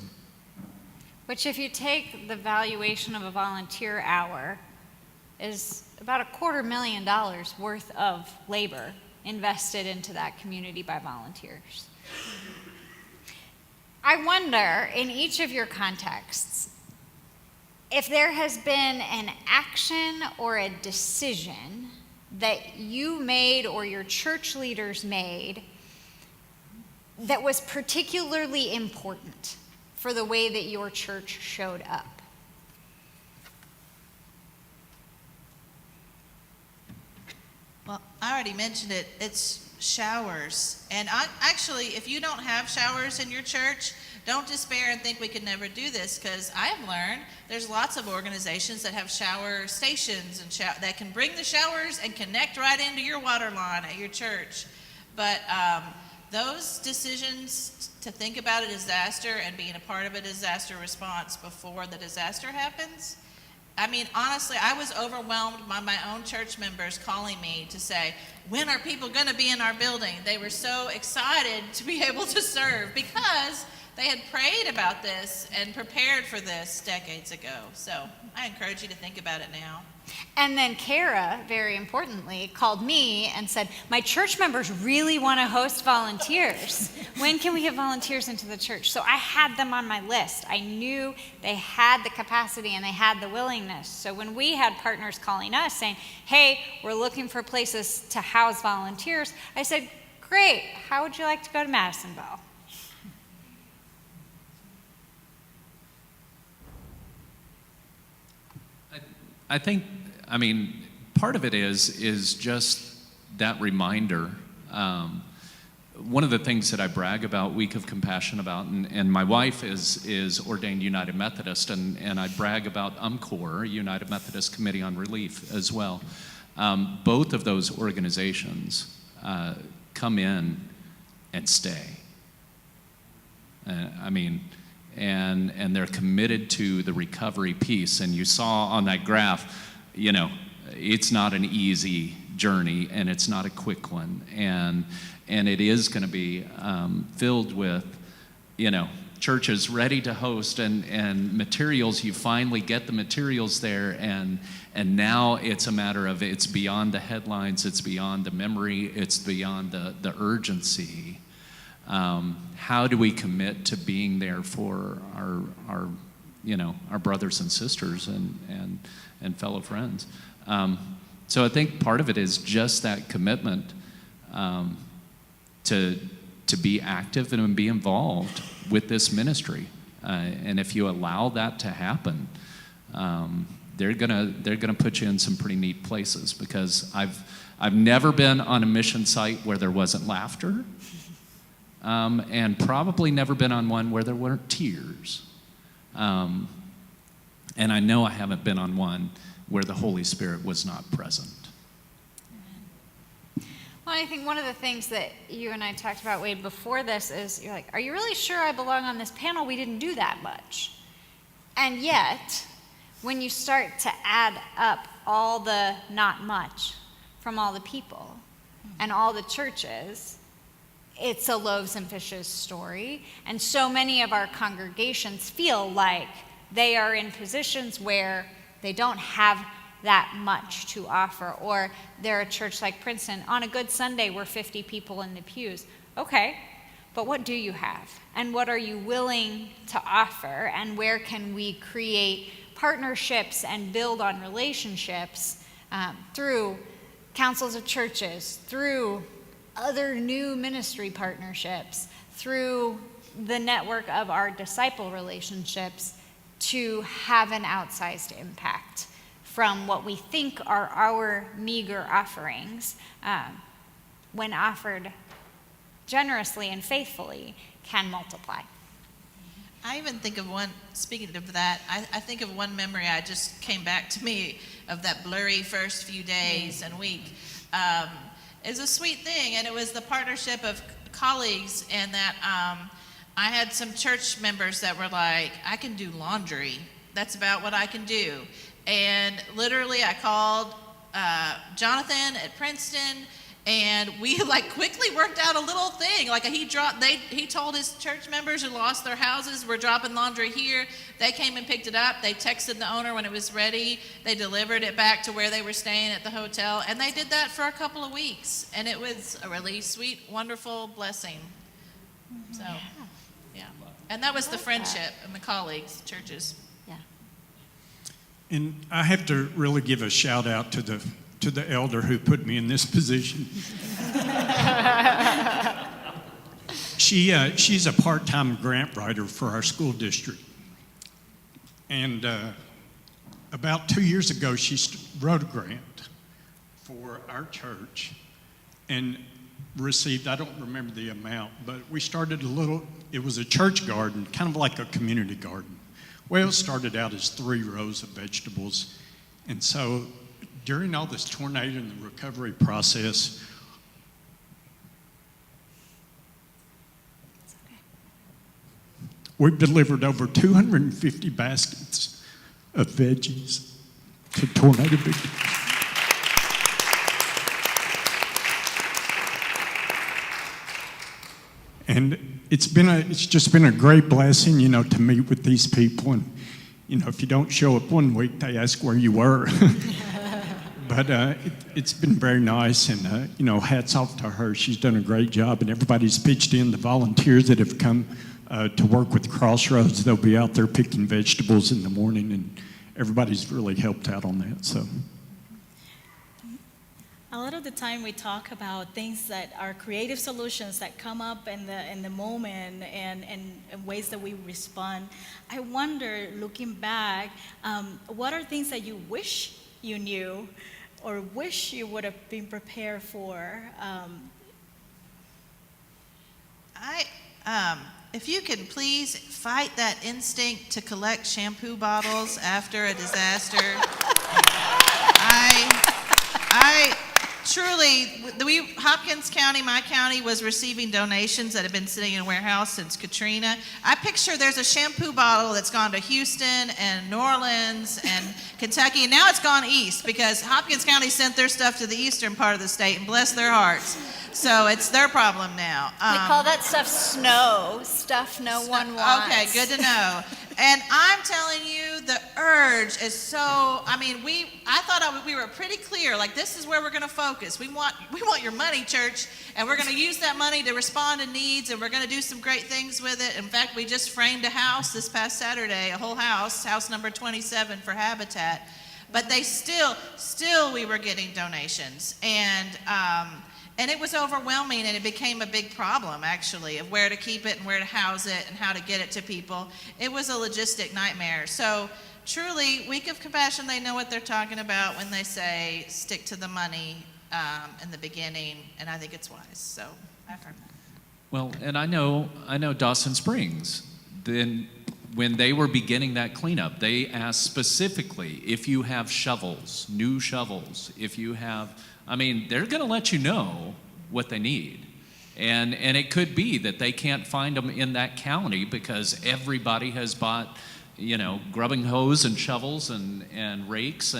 Which, if you take the valuation of a volunteer hour, is about $250,000 worth of labor invested into that community by volunteers. I wonder, in each of your contexts, if there has been an action or a decision that you made or your church leaders made that was particularly important for the way that your church showed up. Well, I already mentioned it. It's showers. And actually, if you don't have showers in your church, don't despair and think we could never do this, because I have learned there's lots of organizations that have shower stations and that can bring the showers and connect right into your water line at your church. But those decisions to think about a disaster and being a part of a disaster response before the disaster happens, I mean, honestly, I was overwhelmed by my own church members calling me to say, when are people going to be in our building? They were so excited to be able to serve because they had prayed about this and prepared for this decades ago. So I encourage you to think about it now. And then Kara, very importantly, called me and said, my church members really want to host volunteers. When can we get volunteers into the church? So I had them on my list. I knew they had the capacity and they had the willingness. So when we had partners calling us saying, hey, we're looking for places to house volunteers, I said, great, how would you like to go to Madisonville? I think, I mean, part of it is just that reminder. one of the things that I brag about Week of Compassion about, and my wife is ordained United Methodist, and I brag about UMCOR, United Methodist Committee on Relief, as well. Both of those organizations come in and stay. And they're committed to the recovery piece. And you saw on that graph, it's not an easy journey, and it's not a quick one. And it is going to be filled with, churches ready to host and materials. You finally get the materials there, and now it's a matter of, it's beyond the headlines, it's beyond the memory, it's beyond the urgency. How do we commit to being there for our brothers and sisters and fellow friends? So I think part of it is just that commitment to be active and be involved with this ministry. And if you allow that to happen, they're gonna put you in some pretty neat places, because I've never been on a mission site where there wasn't laughter, and probably never been on one where there weren't tears. And I know I haven't been on one where the Holy Spirit was not present. Well, I think one of the things that you and I talked about, Wade, before this is, you're like, are you really sure I belong on this panel? We didn't do that much. And yet, when you start to add up all the not much from all the people and all the churches, it's a loaves and fishes story. And so many of our congregations feel like they are in positions where they don't have that much to offer, or they're a church like Princeton. On a good Sunday, we're 50 people in the pews. Okay, but what do you have? And what are you willing to offer? And where can we create partnerships and build on relationships through councils of churches, through other new ministry partnerships, through the network of our disciple relationships, to have an outsized impact from what we think are our meager offerings, when offered generously and faithfully, can multiply. I even think of one, speaking of that, I think of one memory I just came back to me of that blurry first few days and week. It's a sweet thing, and it was the partnership of colleagues, and that I had some church members that were like, I can do laundry. That's about what I can do. And literally I called Jonathan at Princeton, and we quickly worked out a little thing. He told his church members who lost their houses, we're dropping laundry here. They came and picked it up. They texted the owner when it was ready. They delivered it back to where they were staying at the hotel, and they did that for a couple of weeks. And it was a really sweet, wonderful blessing. So, yeah. And that was the friendship and the colleagues, churches. And I have to really give a shout out to the elder who put me in this position. She's a part-time grant writer for our school district. And about 2 years ago, she wrote a grant for our church and received, I don't remember the amount, but we started it was a church garden, kind of like a community garden. Well, it started out as 3 rows of vegetables. And so during all this tornado and the recovery process, we've delivered over 250 baskets of veggies to tornado victims. And it's just been a great blessing, to meet with these people. And, if you don't show up one week, they ask where you were. But it's been very nice, and, hats off to her. She's done a great job, and everybody's pitched in. The volunteers that have come to work with Crossroads, they'll be out there picking vegetables in the morning, and everybody's really helped out on that. So. A lot of the time we talk about things that are creative solutions that come up in the moment and ways that we respond. I wonder, looking back, what are things that you wish you knew or wish you would have been prepared for If you could please fight that instinct to collect shampoo bottles after a disaster. I truly, Hopkins County, my county, was receiving donations that have been sitting in a warehouse since Katrina. I picture there's a shampoo bottle that's gone to Houston and New Orleans and Kentucky, and now it's gone east because Hopkins County sent their stuff to the eastern part of the state, and bless their hearts. So it's their problem now. We call that stuff stuff no one wants. Okay, good to know. And I'm telling you, the urge is so, I thought we were pretty clear, like this is where we're gonna focus. We want your money, church, and we're gonna use that money to respond to needs, and we're gonna do some great things with it. In fact, we just framed a house this past Saturday, a whole house number 27 for Habitat. But they still we were getting donations. And it was overwhelming, and it became a big problem, actually, of where to keep it and where to house it and how to get it to people. It was a logistic nightmare. So truly, Week of Compassion, they know what they're talking about when they say stick to the money in the beginning, and I think it's wise. So I affirm that. Well, and I know Dawson Springs, then when they were beginning that cleanup, they asked specifically if you have shovels, new shovels, if you have, they're going to let you know what they need. And it could be that they can't find them in that county because everybody has bought, grubbing hose and shovels and rakes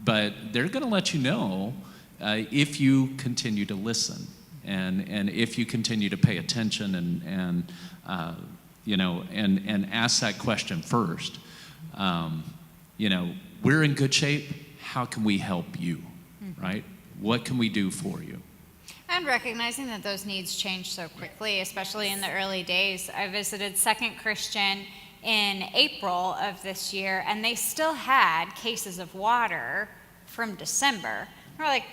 but they're going to let you know if you continue to listen and if you continue to pay attention and ask that question first. We're in good shape. How can we help you, right? What can we do for you? And recognizing that those needs change so quickly, especially in the early days. I visited Second Christian in April of this year, and they still had cases of water from December. We're like,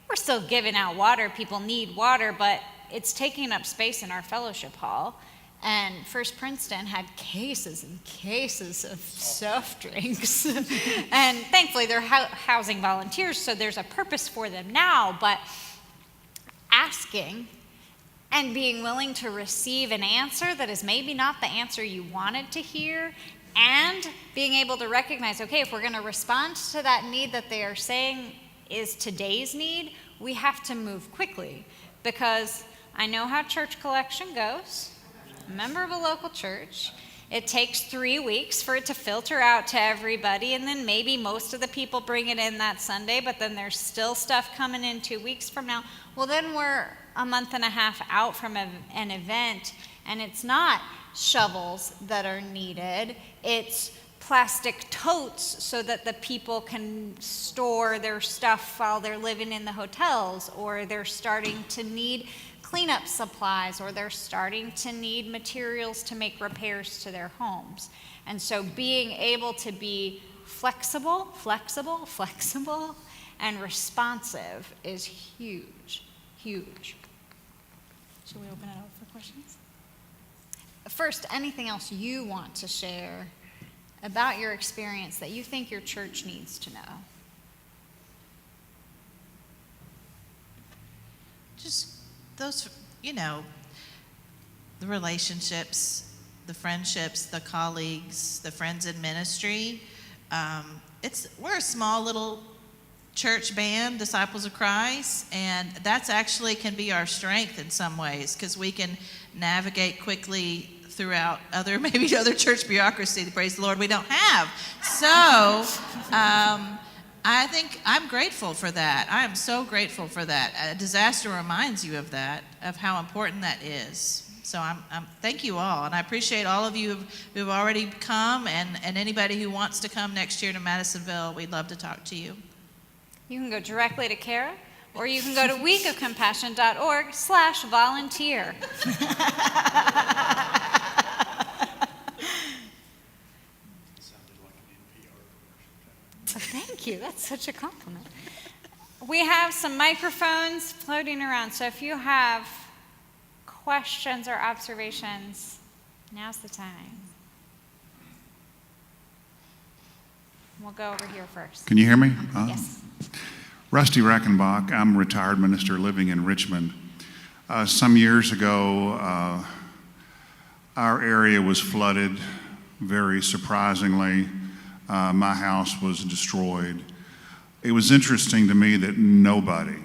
we're still giving out water. People need water, but it's taking up space in our fellowship hall. And First Princeton had cases and cases of soft drinks. And thankfully, they're housing volunteers, so there's a purpose for them now. But asking and being willing to receive an answer that is maybe not the answer you wanted to hear, and being able to recognize, okay, if we're going to respond to that need that they are saying is today's need, we have to move quickly. Because I know how church collection goes. Member of a local church, it takes 3 weeks for it to filter out to everybody, and then maybe most of the people bring it in that Sunday, but then there's still stuff coming in 2 weeks from now. Well, then we're a month and a half out from an event, and it's not shovels that are needed, it's plastic totes so that the people can store their stuff while they're living in the hotels, or they're starting to need cleanup supplies, or they're starting to need materials to make repairs to their homes. And so being able to be flexible, and responsive is huge, huge. Should we open it up for questions? First, anything else you want to share about your experience that you think your church needs to know? Just those, the relationships, the friendships, the colleagues, the friends in ministry. We're a small little church band, Disciples of Christ, and that's actually can be our strength in some ways because we can navigate quickly throughout maybe other church bureaucracy, praise the Lord, we don't have. So I think I'm grateful for that. I am so grateful for that. A disaster reminds you of that, of how important that is. So I'm thank you all, and I appreciate all of you who've already come, and anybody who wants to come next year to Madisonville, we'd love to talk to you. You can go directly to Kara, or you can go to weekofcompassion.org/volunteer. Thank you. That's such a compliment. We have some microphones floating around, so if you have questions or observations, now's the time. We'll go over here first. Can you hear me? Yes. Rusty Rackenbach. I'm a retired minister living in Richmond. Some years ago, our area was flooded, very surprisingly. My house was destroyed. It was interesting to me that nobody,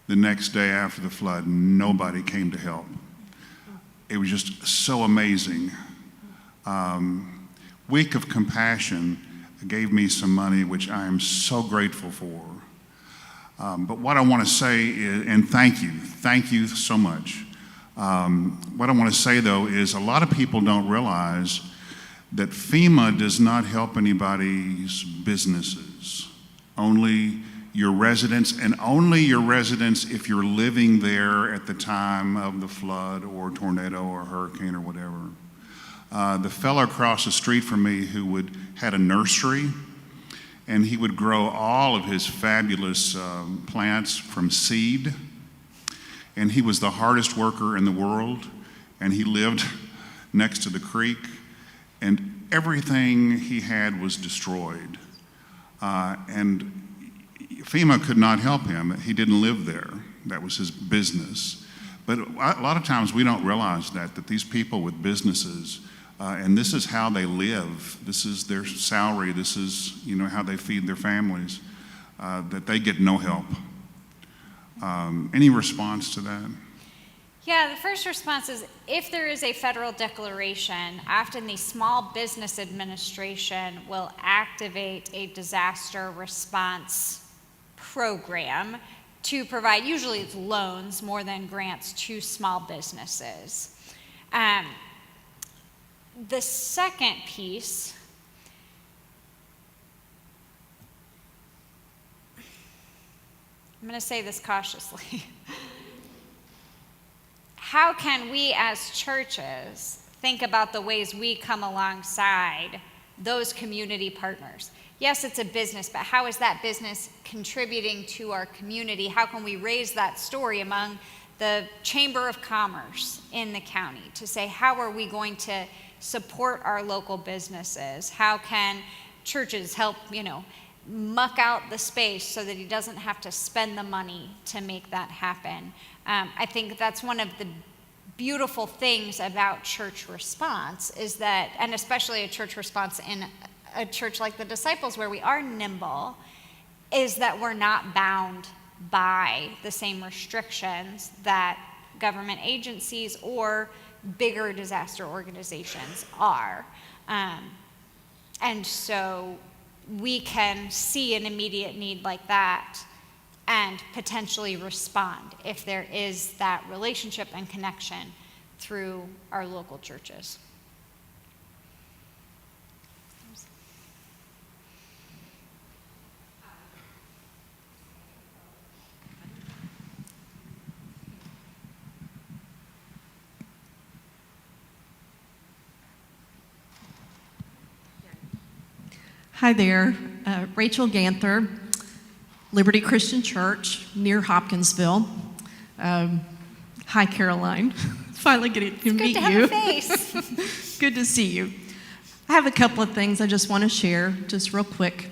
the next day after the flood, nobody came to help. It was just so amazing. Week of Compassion gave me some money, which I am so grateful for. But what I want to say is, and thank you so much. What I want to say though is a lot of people don't realize that FEMA does not help anybody's businesses, only your residents, and only your residents if you're living there at the time of the flood or tornado or hurricane or whatever. The fellow across the street from me who had a nursery, and he would grow all of his fabulous plants from seed, and he was the hardest worker in the world, and he lived next to the creek, and everything he had was destroyed. And FEMA could not help him. He didn't live there. That was his business. But a lot of times we don't realize that these people with businesses, and this is how they live, this is their salary, this is how they feed their families, that they get no help. Any response to that? Yeah, the first response is if there is a federal declaration, often the Small Business Administration will activate a disaster response program to provide, usually it's loans more than grants, to small businesses. The second piece, I'm going to say this cautiously. How can we as churches think about the ways we come alongside those community partners? Yes, it's a business, but how is that business contributing to our community? How can we raise that story among the Chamber of Commerce in the county to say, how are we going to support our local businesses? How can churches help, muck out the space so that he doesn't have to spend the money to make that happen? I think that's one of the beautiful things about church response is that, and especially a church response in a church like the Disciples where we are nimble, is that we're not bound by the same restrictions that government agencies or bigger disaster organizations are. And so we can see an immediate need like that and potentially respond if there is that relationship and connection through our local churches. Hi there, Rachel Ganther, Liberty Christian Church near Hopkinsville. Hi, Caroline. Finally getting to meet you. Good to have a face. Good to see you. I have a couple of things I just want to share, just real quick.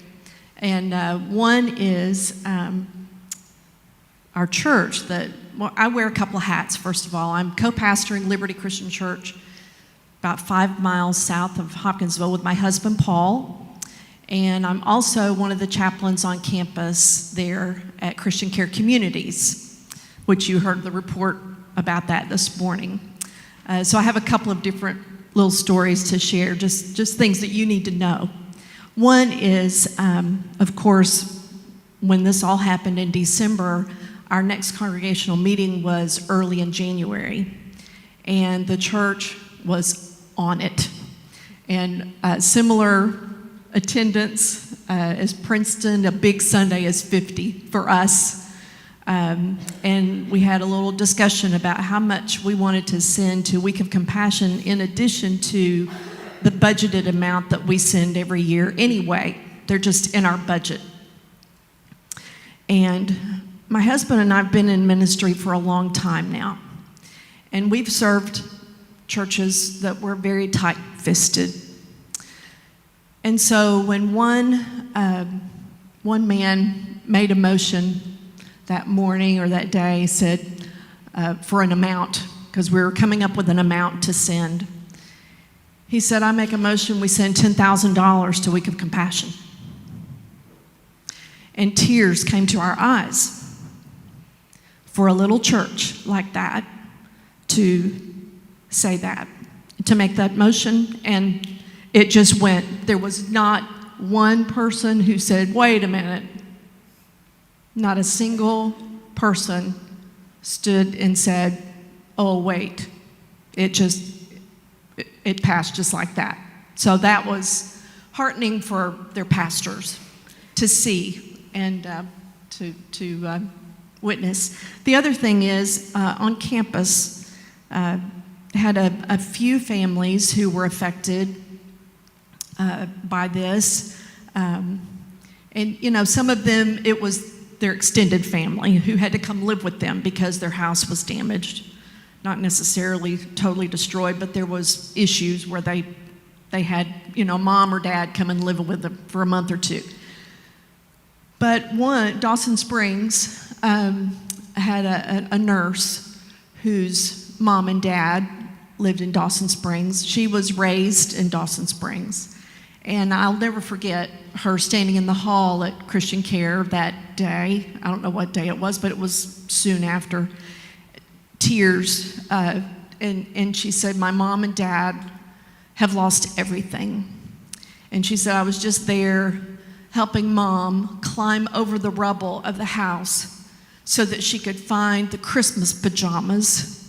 And one is our church. I wear a couple of hats, first of all. I'm co-pastoring Liberty Christian Church about 5 miles south of Hopkinsville with my husband, Paul. And I'm also one of the chaplains on campus there at Christian Care Communities, which you heard the report about that this morning. So I have a couple of different little stories to share, just things that you need to know. One is, of course, when this all happened in December, our next congregational meeting was early in January, and the church was on it. And similar attendance as Princeton, a big Sunday is 50 for us. And we had a little discussion about how much we wanted to send to Week of Compassion in addition to the budgeted amount that we send every year anyway. They're just in our budget. And my husband and I have been in ministry for a long time now. And we've served churches that were very tight-fisted. And so when one man made a motion that morning or that day, said, for an amount, because we were coming up with an amount to send. He said, I make a motion, we send $10,000 to Week of Compassion. And tears came to our eyes for a little church like that to say that, to make that motion, and it just went. There was not one person who said, wait a minute. Not a single person stood and said, oh, wait. It passed just like that. So that was heartening for their pastors to see and to witness. The other thing is, on campus, had a few families who were affected by this. And, you know, some of them, it was their extended family who had to come live with them because their house was damaged. Not necessarily totally destroyed, but there was issues where they had, you know, mom or dad come and live with them for a month or two. But Dawson Springs had a nurse whose mom and dad lived in Dawson Springs. She was raised in Dawson Springs. And I'll never forget her standing in the hall at Christian Care that day. I don't know what day it was, but it was soon after. Tears. And she said, my mom and dad have lost everything. And she said, I was just there helping mom climb over the rubble of the house so that she could find the Christmas pajamas,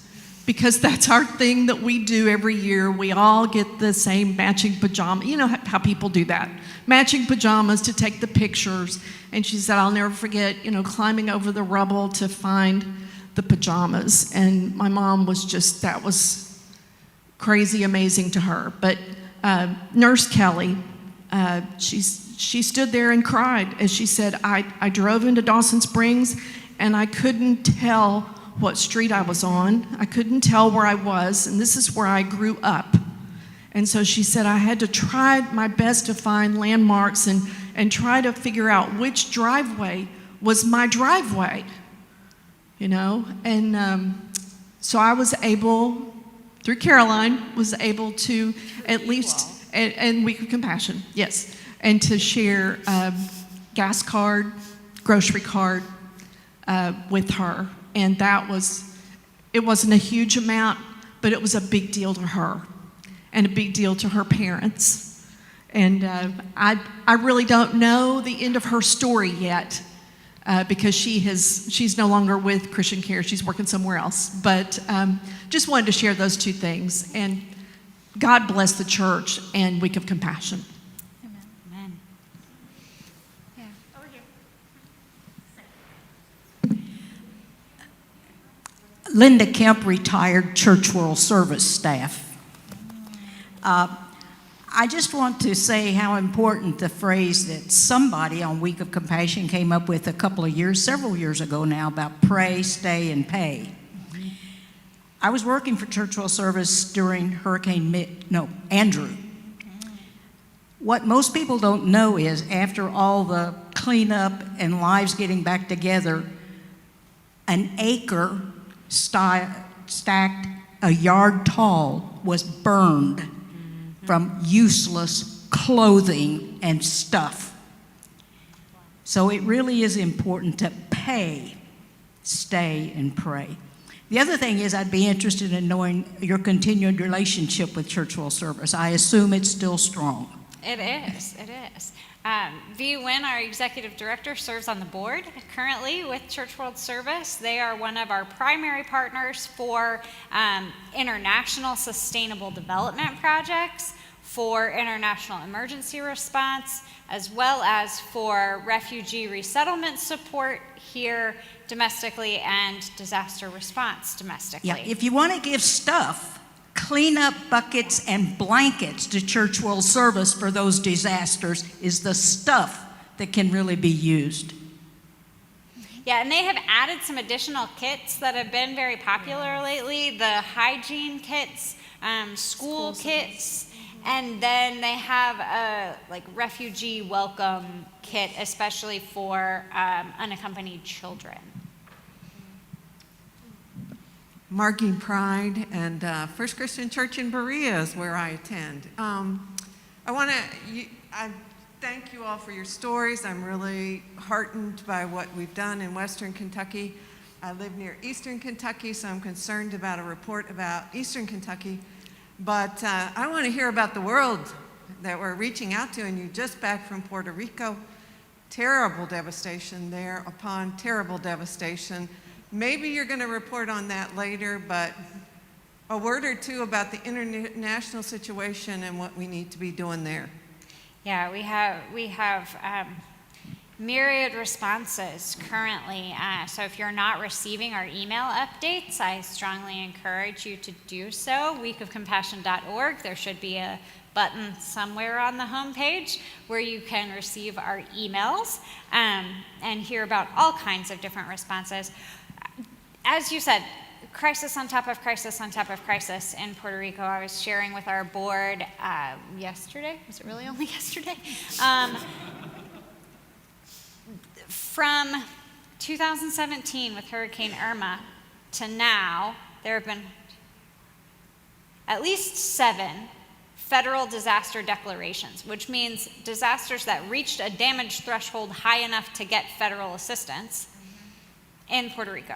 because that's our thing that we do every year. We all get the same matching pajama. You know how people do that. Matching pajamas to take the pictures. And she said, I'll never forget, you know, climbing over the rubble to find the pajamas. And my mom was just, that was crazy amazing to her. But Nurse Kelly, she stood there and cried as she said, I drove into Dawson Springs and I couldn't tell what street I was on. I couldn't tell where I was, and this is where I grew up. And so she said, I had to try my best to find landmarks and try to figure out which driveway was my driveway, you know? And so I was able, through Caroline, was able to at least, and Week of Compassion, yes, and to share gas card, grocery card with her. And it wasn't a huge amount, but it was a big deal to her and a big deal to her parents. And I really don't know the end of her story yet because she's no longer with Christian Care. She's working somewhere else. But just wanted to share those two things. And God bless the church and Week of Compassion. Amen. Yeah. Over here. Linda Kemp, retired Church World Service staff. I just want to say how important the phrase that somebody on Week of Compassion came up with several years ago now, about pray, stay, and pay. I was working for Church World Service during Hurricane Andrew. What most people don't know is after all the cleanup and lives getting back together, an acre stacked a yard tall was burned from useless clothing and stuff. So it really is important to pay, stay, and pray. The other thing is I'd be interested in knowing your continued relationship with Church World Service. I assume it's still strong. It is. V. Wynn, our executive director, serves on the board currently with Church World Service. They are one of our primary partners for international sustainable development projects, for international emergency response, as well as for refugee resettlement support here domestically and disaster response domestically. Yeah, if you want to give stuff, clean up buckets and blankets to Church World Service for those disasters is the stuff that can really be used. Yeah, and they have added some additional kits that have been very popular lately, the hygiene kits, school kits, and then they have a refugee welcome kit, especially for unaccompanied children. marking Pride, and First Christian Church in Berea is where I attend. I thank you all for your stories. I'm really heartened by what we've done in Western Kentucky. I live near Eastern Kentucky, so I'm concerned about a report about Eastern Kentucky. But I want to hear about the world that we're reaching out to, and you're just back from Puerto Rico. Terrible devastation there upon terrible devastation. Maybe you're going to report on that later, but a word or two about the international situation and what we need to be doing there. Yeah, we have myriad responses currently. So if you're not receiving our email updates, I strongly encourage you to do so. weekofcompassion.org. There should be a button somewhere on the homepage where you can receive our emails and hear about all kinds of different responses. As you said, crisis on top of crisis on top of crisis in Puerto Rico. I was sharing with our board yesterday. Was it really only yesterday? From 2017 with Hurricane Irma to now, there have been at least 7 federal disaster declarations, which means disasters that reached a damage threshold high enough to get federal assistance in Puerto Rico.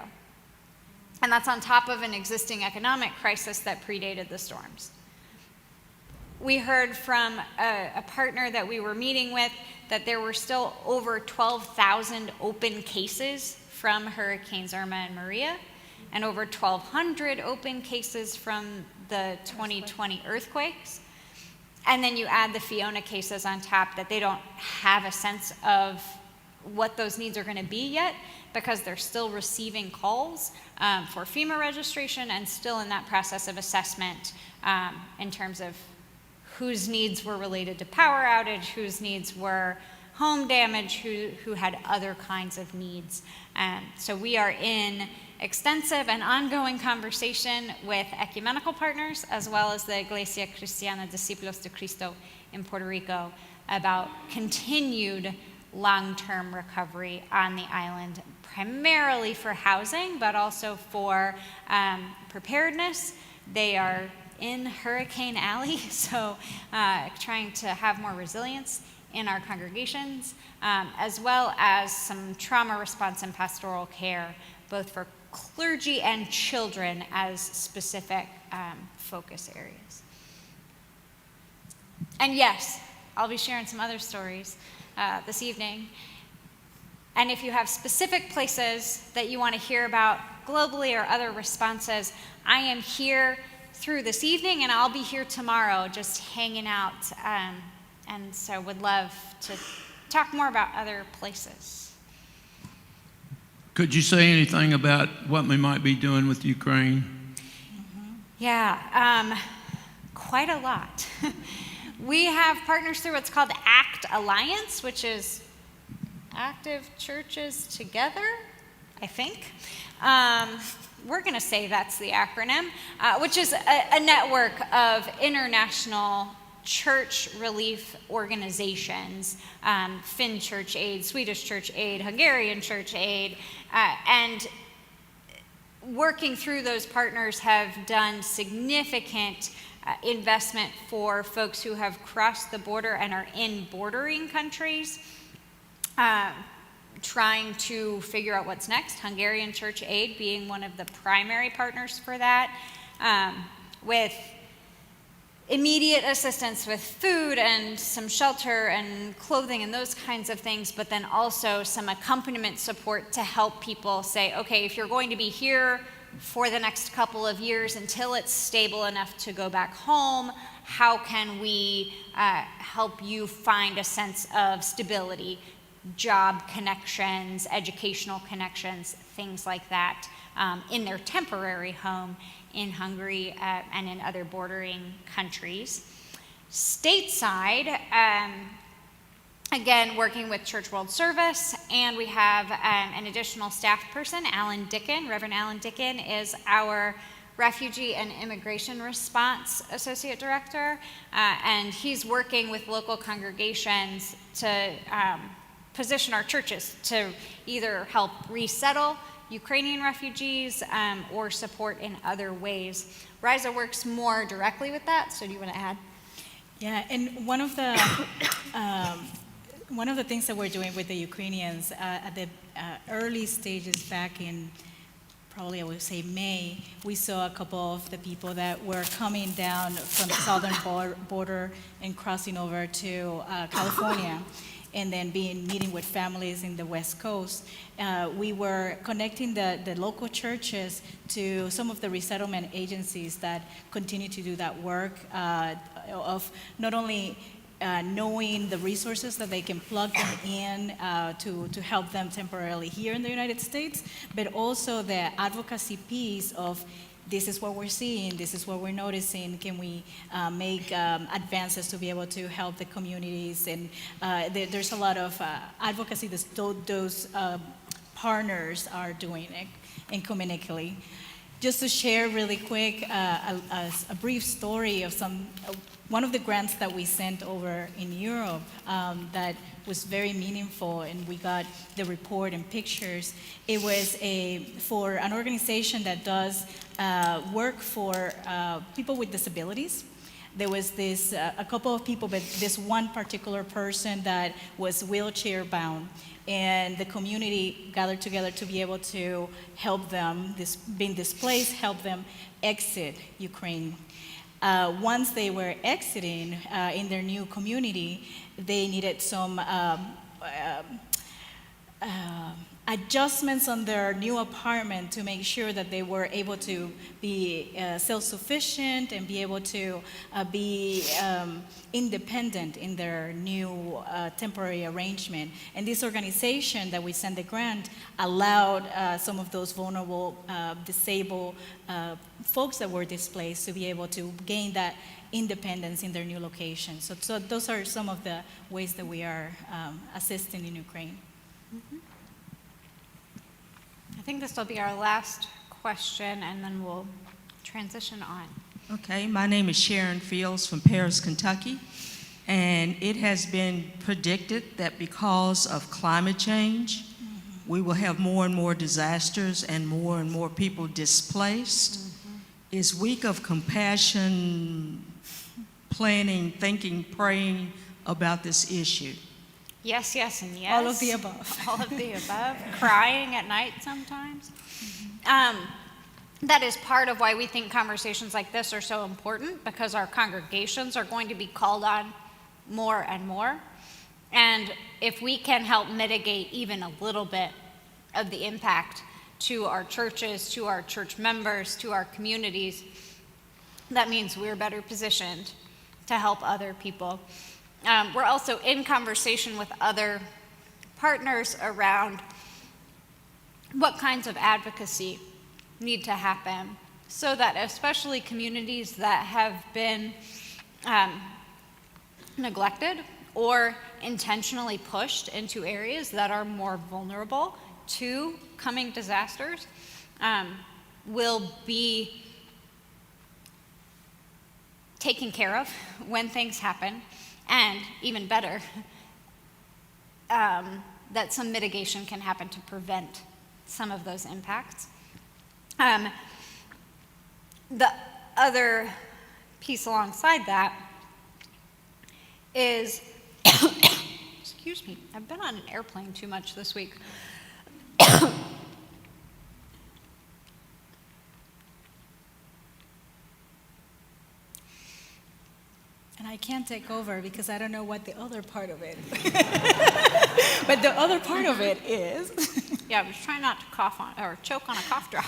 And that's on top of an existing economic crisis that predated the storms. We heard from a partner that we were meeting with that there were still over 12,000 open cases from Hurricanes Irma and Maria, and over 1,200 open cases from the 2020 earthquakes. And then you add the Fiona cases on top, that they don't have a sense of what those needs are going to be yet, because they're still receiving calls for FEMA registration and still in that process of assessment in terms of whose needs were related to power outage, whose needs were home damage, who had other kinds of needs. So we are in extensive and ongoing conversation with ecumenical partners, as well as the Iglesia Cristiana Discípulos de Cristo in Puerto Rico, about continued long-term recovery on the island, primarily for housing, but also for preparedness. They are in Hurricane Alley, so trying to have more resilience in our congregations, as well as some trauma response and pastoral care, both for clergy and children as specific focus areas. And yes, I'll be sharing some other stories this evening. And if you have specific places that you want to hear about globally or other responses, I am here through this evening, and I'll be here tomorrow just hanging out. And so would love to talk more about other places. Could you say anything about what we might be doing with Ukraine? Yeah, quite a lot. We have partners through what's called ACT Alliance, which is Active Churches Together, I think. We're going to say that's the acronym, which is a network of international church relief organizations, Finn Church Aid, Swedish Church Aid, Hungarian Church Aid, and working through those partners have done significant investment for folks who have crossed the border and are in bordering countries, trying to figure out what's next. Hungarian Church Aid being one of the primary partners for that, with immediate assistance with food and some shelter and clothing and those kinds of things, but then also some accompaniment support to help people say, okay, if you're going to be here for the next couple of years until it's stable enough to go back home, how can we help you find a sense of stability, job connections, educational connections, things like that, in their temporary home in Hungary and in other bordering countries. Stateside, again, working with Church World Service, and we have an additional staff person, Alan Dickin. Reverend Alan Dickin is our Refugee and Immigration Response Associate Director, and he's working with local congregations to position our churches to either help resettle Ukrainian refugees or support in other ways. Raiza works more directly with that, so do you want to add? Yeah, and one of the things that we're doing with the Ukrainians at the early stages back in probably I would say May, we saw a couple of the people that were coming down from the southern border and crossing over to California, and then meeting with families in the West Coast. We were connecting the local churches to some of the resettlement agencies that continue to do that work of not only knowing the resources that they can plug them in to help them temporarily here in the United States, but also the advocacy piece of this is what we're seeing, this is what we're noticing, can we make advances to be able to help the communities? And there's a lot of advocacy that those partners are doing ecumenically. Just to share really quick a brief story of one of the grants that we sent over in Europe that was very meaningful, and we got the report and pictures. It was for an organization that does work for people with disabilities. There was a couple of people, but this one particular person that was wheelchair bound, and the community gathered together to be able to help them, being displaced, help them exit Ukraine. Once they were exiting in their new community, they needed some adjustments on their new apartment to make sure that they were able to be self-sufficient and be able to be independent in their new temporary arrangement. And this organization that we sent the grant allowed some of those vulnerable, disabled folks that were displaced to be able to gain that independence in their new location. So those are some of the ways that we are assisting in Ukraine. Mm-hmm. I think this will be our last question, and then we'll transition on. Okay, my name is Sharon Fields from Paris, Kentucky, and it has been predicted that because of climate change, we will have more and more disasters and more people displaced. Is Week of Compassion planning, thinking, praying about this issue? Yes, yes, and yes. All of the above. All of the above. Crying at night sometimes. That is part of why we think conversations like this are so important, because our congregations are going to be called on more and more. And if we can help mitigate even a little bit of the impact to our churches, to our church members, to our communities, that means we're better positioned to help other people. We're also in conversation with other partners around what kinds of advocacy need to happen so that especially communities that have been neglected or intentionally pushed into areas that are more vulnerable to coming disasters will be taken care of when things happen. And even better, that some mitigation can happen to prevent some of those impacts. The other piece alongside that is, excuse me, I've been on an airplane too much this week. And I can't take over because I don't know what the other part of it but the other part of it is. Yeah, I was trying not to cough on or choke on a cough drop.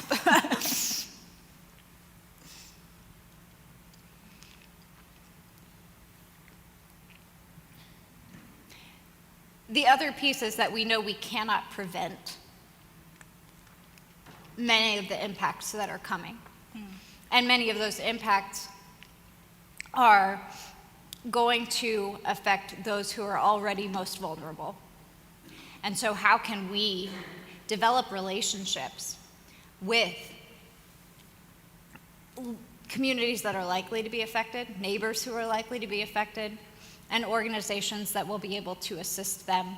The other piece is that we know we cannot prevent many of the impacts that are coming. And many of those impacts are going to affect those who are already most vulnerable. And so how can we develop relationships with communities that are likely to be affected, neighbors who are likely to be affected, and organizations that will be able to assist them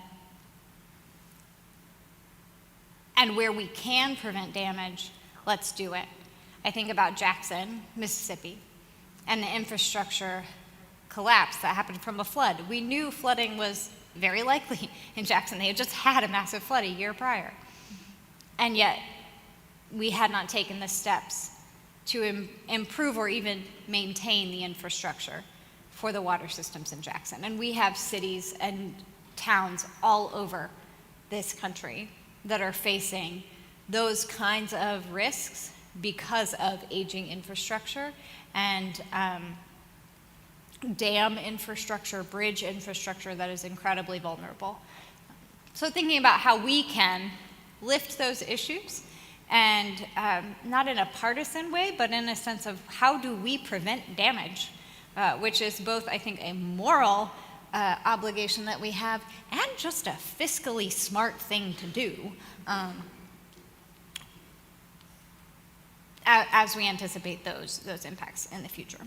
And where we can prevent damage, let's do it. I think about Jackson, Mississippi, and the infrastructure collapse that happened from a flood. We knew flooding was very likely in Jackson. They had just had a massive flood a year prior. And yet, we had not taken the steps to improve or even maintain the infrastructure for the water systems in Jackson. And we have cities and towns all over this country that are facing those kinds of risks because of aging infrastructure and dam infrastructure, bridge infrastructure that is incredibly vulnerable. So thinking about how we can lift those issues and not in a partisan way, but in a sense of how do we prevent damage, which is both, I think, a moral obligation that we have and just a fiscally smart thing to do as we anticipate those impacts in the future.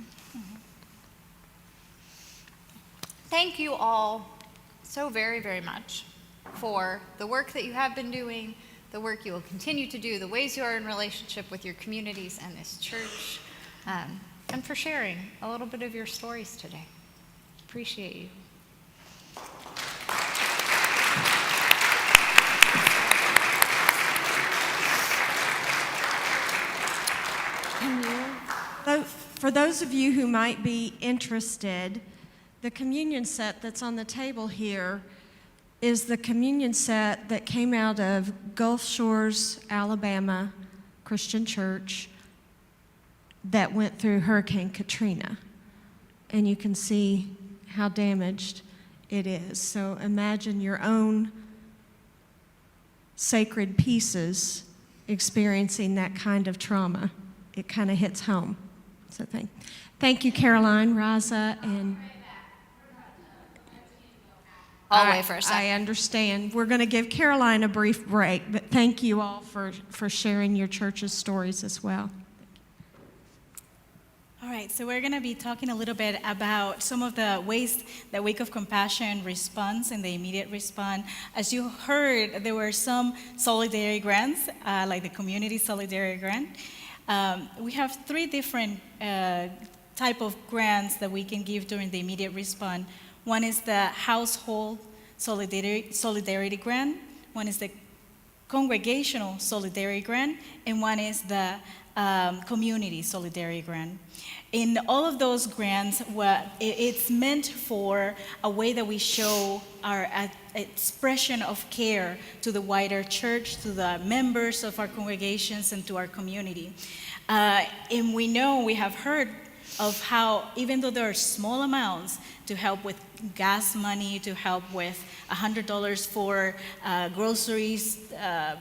Thank you all so very, very much for the work that you have been doing, the work you will continue to do, the ways you are in relationship with your communities and this church, and for sharing a little bit of your stories today. Appreciate you. For those of you who might be interested, the communion set that's on the table here is the communion set that came out of Gulf Shores, Alabama Christian Church that went through Hurricane Katrina. And you can see how damaged it is. So imagine your own sacred pieces experiencing that kind of trauma. It kind of hits home. So thank you, Caroline, Raiza, and I'll wait for a second. I understand. We're going to give Caroline a brief break, but thank you all for sharing your church's stories as well. All right, so we're going to be talking a little bit about some of the ways that Week of Compassion responds and the immediate response. As you heard, there were some solidarity grants, like the Community Solidarity Grant. We have three different type of grants that we can give during the immediate response. One is the Household Solidarity Grant, one is the Congregational Solidarity Grant, and one is the Community Solidarity Grant. In all of those grants, it's meant for a way that we show our expression of care to the wider church, to the members of our congregations, and to our community. And we know, we have heard of how, even though there are small amounts to help with gas money, to help with $100 for groceries,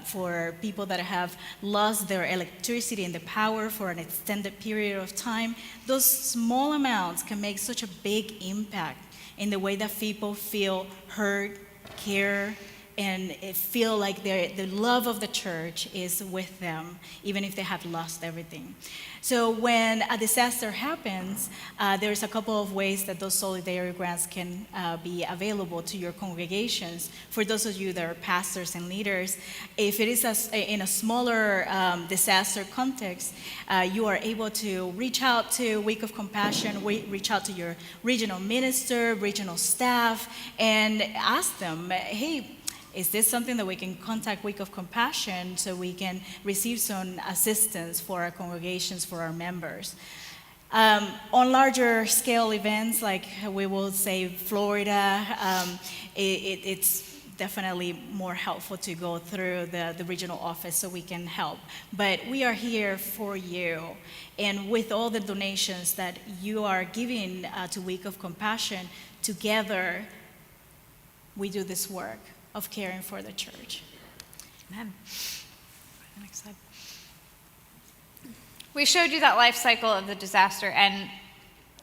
for people that have lost their electricity and the power for an extended period of time, those small amounts can make such a big impact in the way that people feel heard, care, and feel like the love of the church is with them, even if they have lost everything. So when a disaster happens, there's a couple of ways that those solidarity grants can be available to your congregations. For those of you that are pastors and leaders, if it is in a smaller disaster context, you are able to reach out to Week of Compassion, reach out to your regional minister, regional staff, and ask them, hey, is this something that we can contact Week of Compassion so we can receive some assistance for our congregations, for our members? On larger scale events, like we will say Florida, it's definitely more helpful to go through the regional office so we can help. But we are here for you. And with all the donations that you are giving to Week of Compassion, together we do this work of caring for the church. Amen. Next slide. We showed you that life cycle of the disaster, and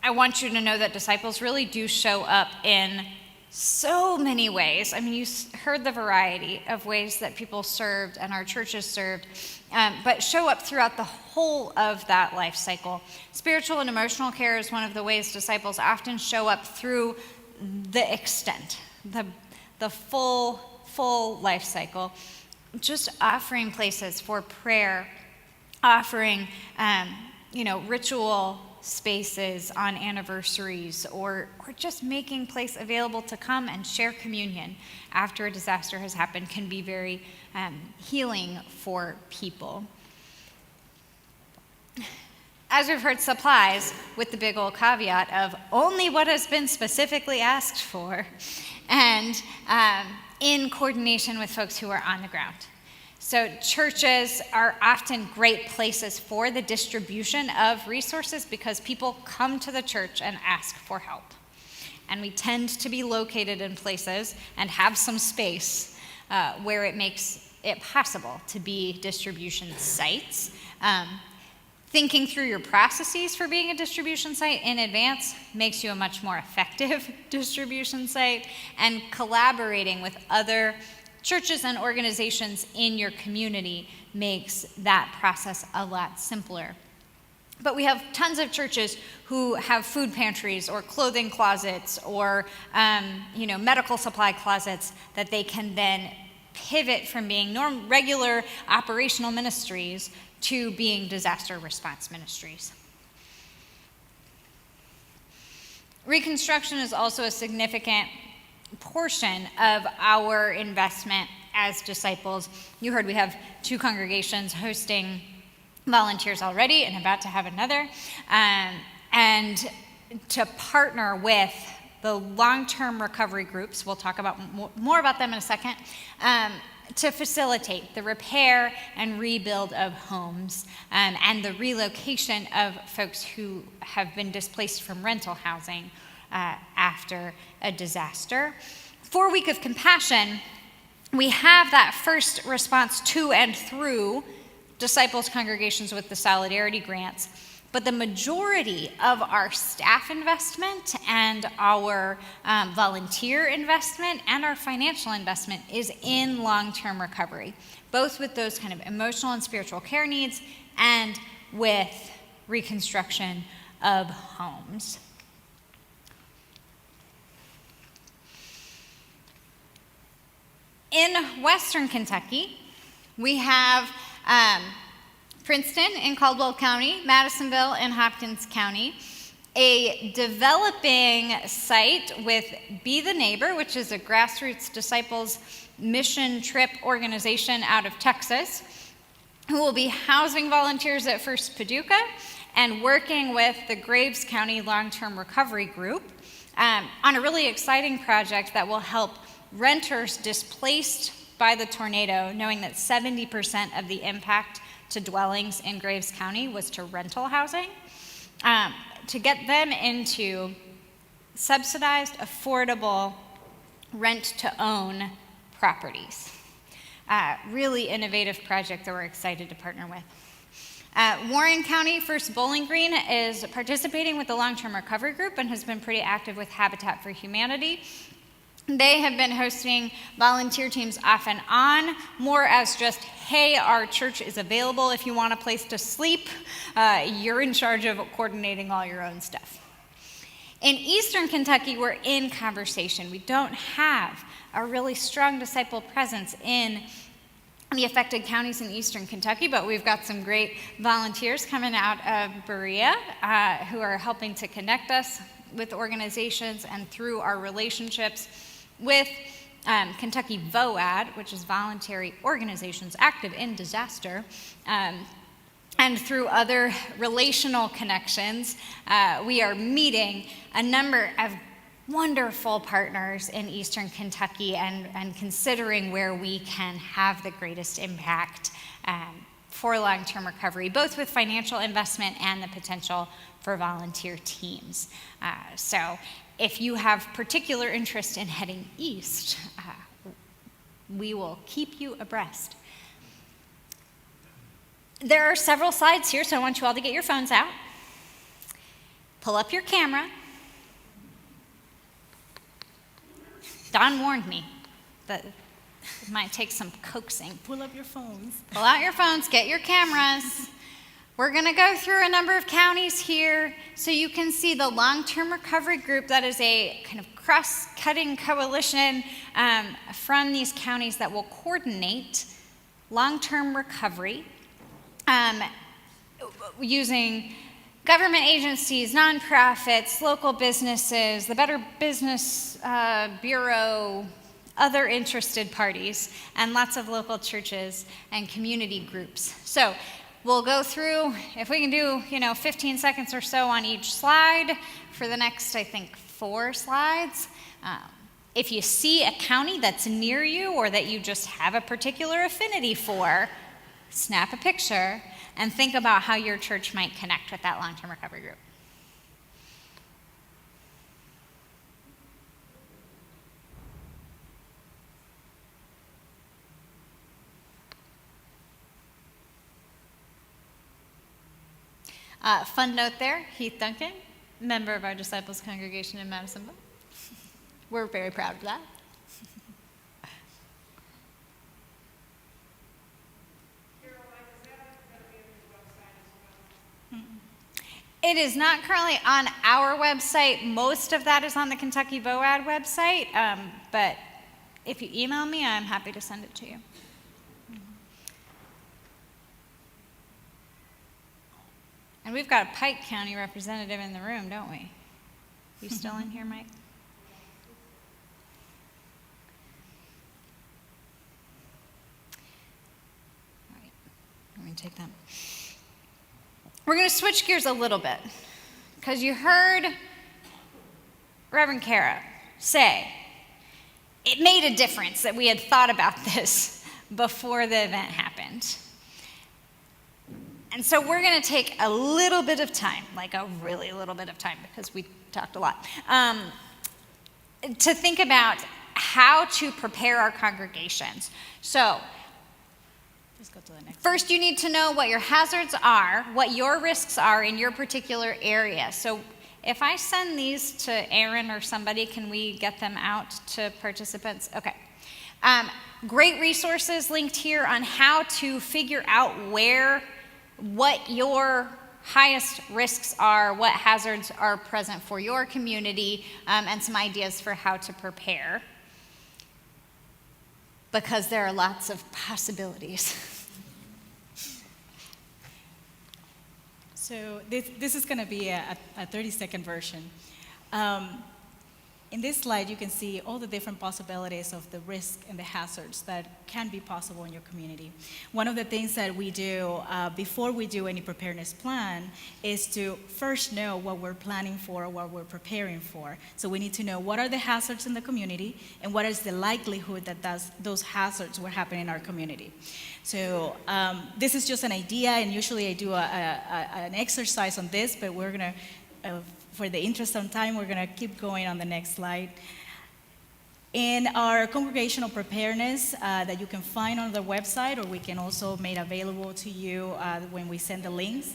I want you to know that disciples really do show up in so many ways. I mean, you heard the variety of ways that people served and our churches served, but show up throughout the whole of that life cycle. Spiritual and emotional care is one of the ways disciples often show up through the extent, the full life cycle. just offering places for prayer, offering, ritual spaces on anniversaries, or just making place available to come and share communion after a disaster has happened can be very healing for people. As we've heard, supplies, with the big old caveat of only what has been specifically asked for, and in coordination with folks who are on the ground. So churches are often great places for the distribution of resources because people come to the church and ask for help. And we tend to be located in places and have some space where it makes it possible to be distribution sites. Thinking through your processes for being a distribution site in advance makes you a much more effective distribution site, and collaborating with other churches and organizations in your community makes that process a lot simpler. But we have tons of churches who have food pantries or clothing closets or medical supply closets that they can then pivot from being regular operational ministries to being disaster response ministries. Reconstruction is also a significant portion of our investment as disciples. You heard we have 2 congregations hosting volunteers already and about to have another. And to partner with the long-term recovery groups, we'll talk about more about them in a second, to facilitate the repair and rebuild of homes and the relocation of folks who have been displaced from rental housing after a disaster. For Week of Compassion, we have that first response to and through disciples congregations with the Solidarity Grants, but the majority of our staff investment and our volunteer investment and our financial investment is in long-term recovery, both with those kind of emotional and spiritual care needs and with reconstruction of homes. In Western Kentucky, we have Princeton in Caldwell County, Madisonville in Hopkins County, a developing site with Be the Neighbor, which is a grassroots disciples mission trip organization out of Texas, who will be housing volunteers at First Paducah and working with the Graves County Long-Term Recovery Group on a really exciting project that will help renters displaced by the tornado, knowing that 70% of the impact to dwellings in Graves County was to rental housing, to get them into subsidized, affordable, rent-to-own properties. Really innovative project that we're excited to partner with. Warren County First Bowling Green is participating with the Long-Term Recovery Group and has been pretty active with Habitat for Humanity. They have been hosting volunteer teams off and on, more as just, hey, our church is available if you want a place to sleep. You're in charge of coordinating all your own stuff. In Eastern Kentucky, we're in conversation. We don't have a really strong disciple presence in the affected counties in Eastern Kentucky, but we've got some great volunteers coming out of Berea who are helping to connect us with organizations and through our relationships with Kentucky VOAD, which is Voluntary Organizations Active in Disaster, and through other relational connections, we are meeting a number of wonderful partners in Eastern Kentucky and considering where we can have the greatest impact for long-term recovery, both with financial investment and the potential for volunteer teams. So if you have particular interest in heading east, we will keep you abreast. There are several slides here, so I want you all to get your phones out. Pull up your camera. Don warned me that it might take some coaxing. Pull up your phones. Pull out your phones, get your cameras. We're going to go through a number of counties here so you can see the Long-Term Recovery Group. That is a kind of cross-cutting coalition from these counties that will coordinate long-term recovery, using government agencies, nonprofits, local businesses, the Better Business Bureau, other interested parties, and lots of local churches and community groups. So we'll go through, if we can do, 15 seconds or so on each slide for the next, I think, 4 slides. If you see a county that's near you or that you just have a particular affinity for, snap a picture and think about how your church might connect with that long-term recovery group. Fun note there, Heath Duncan, member of our Disciples congregation in Madisonville. We're very proud of that. It is not currently on our website. Most of that is on the Kentucky VOAD website, but if you email me, I'm happy to send it to you. And we've got a Pike County representative in the room, don't we? You still in here, Mike? All right, I'm going to take that. We're going to switch gears a little bit, because you heard Reverend Kara say it made a difference that we had thought about this before the event happened. And so we're going to take a little bit of time, like a really little bit of time, because we talked a lot, to think about how to prepare our congregations. So let's go to the next. First, you need to know what your hazards are, what your risks are in your particular area. So if I send these to Aaron or somebody, can we get them out to participants? Okay. Great resources linked here on how to figure out what your highest risks are, what hazards are present for your community, and some ideas for how to prepare, because there are lots of possibilities. So this is going to be a 30-second version. In this slide, you can see all the different possibilities of the risk and the hazards that can be possible in your community. One of the things that we do before we do any preparedness plan is to first know what we're planning for, what we're preparing for. So we need to know what are the hazards in the community and what is the likelihood that those hazards will happen in our community. So this is just an idea, and usually I do an exercise on this, but we're going to, for the interest of time, we're going to keep going on the next slide. In our congregational preparedness that you can find on the website, or we can also make available to you when we send the links,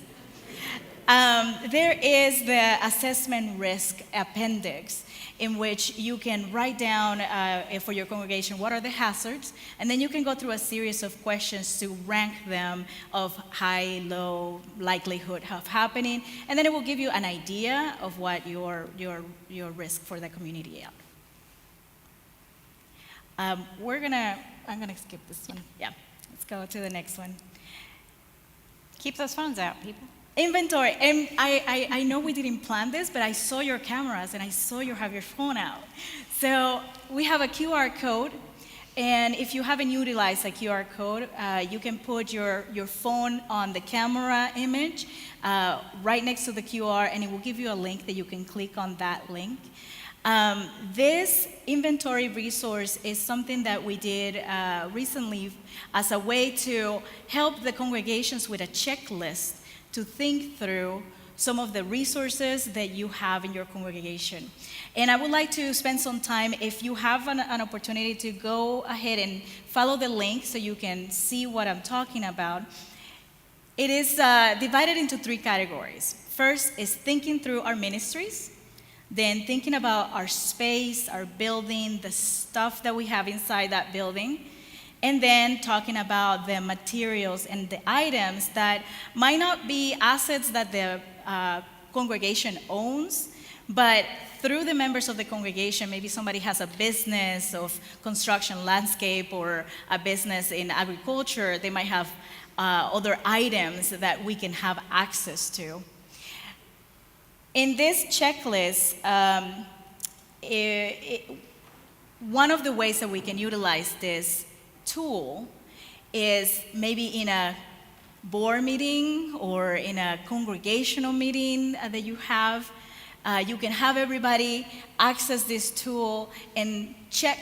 there is the assessment risk appendix, in which you can write down for your congregation what are the hazards, and then you can go through a series of questions to rank them of high, low likelihood of happening, and then it will give you an idea of what your risk for the community are. I'm gonna skip this one. Yeah, let's go to the next one. Keep those phones out, people. Inventory, and I know we didn't plan this, but I saw your cameras and I saw you have your phone out. So we have a QR code, and if you haven't utilized a QR code, you can put your phone on the camera image right next to the QR, and it will give you a link that you can click on that link. This inventory resource is something that we did recently as a way to help the congregations with a checklist to think through some of the resources that you have in your congregation. And I would like to spend some time, if you have an opportunity to go ahead and follow the link so you can see what I'm talking about. It is divided into 3 categories. First is thinking through our ministries, then thinking about our space, our building, the stuff that we have inside that building, and then talking about the materials and the items that might not be assets that the congregation owns, But through the members of the congregation, maybe somebody has a business of construction, landscape, or a business in agriculture, they might have other items that we can have access to. In this checklist, one of the ways that we can utilize this tool is maybe in a board meeting or in a congregational meeting that you have. You can have everybody access this tool and check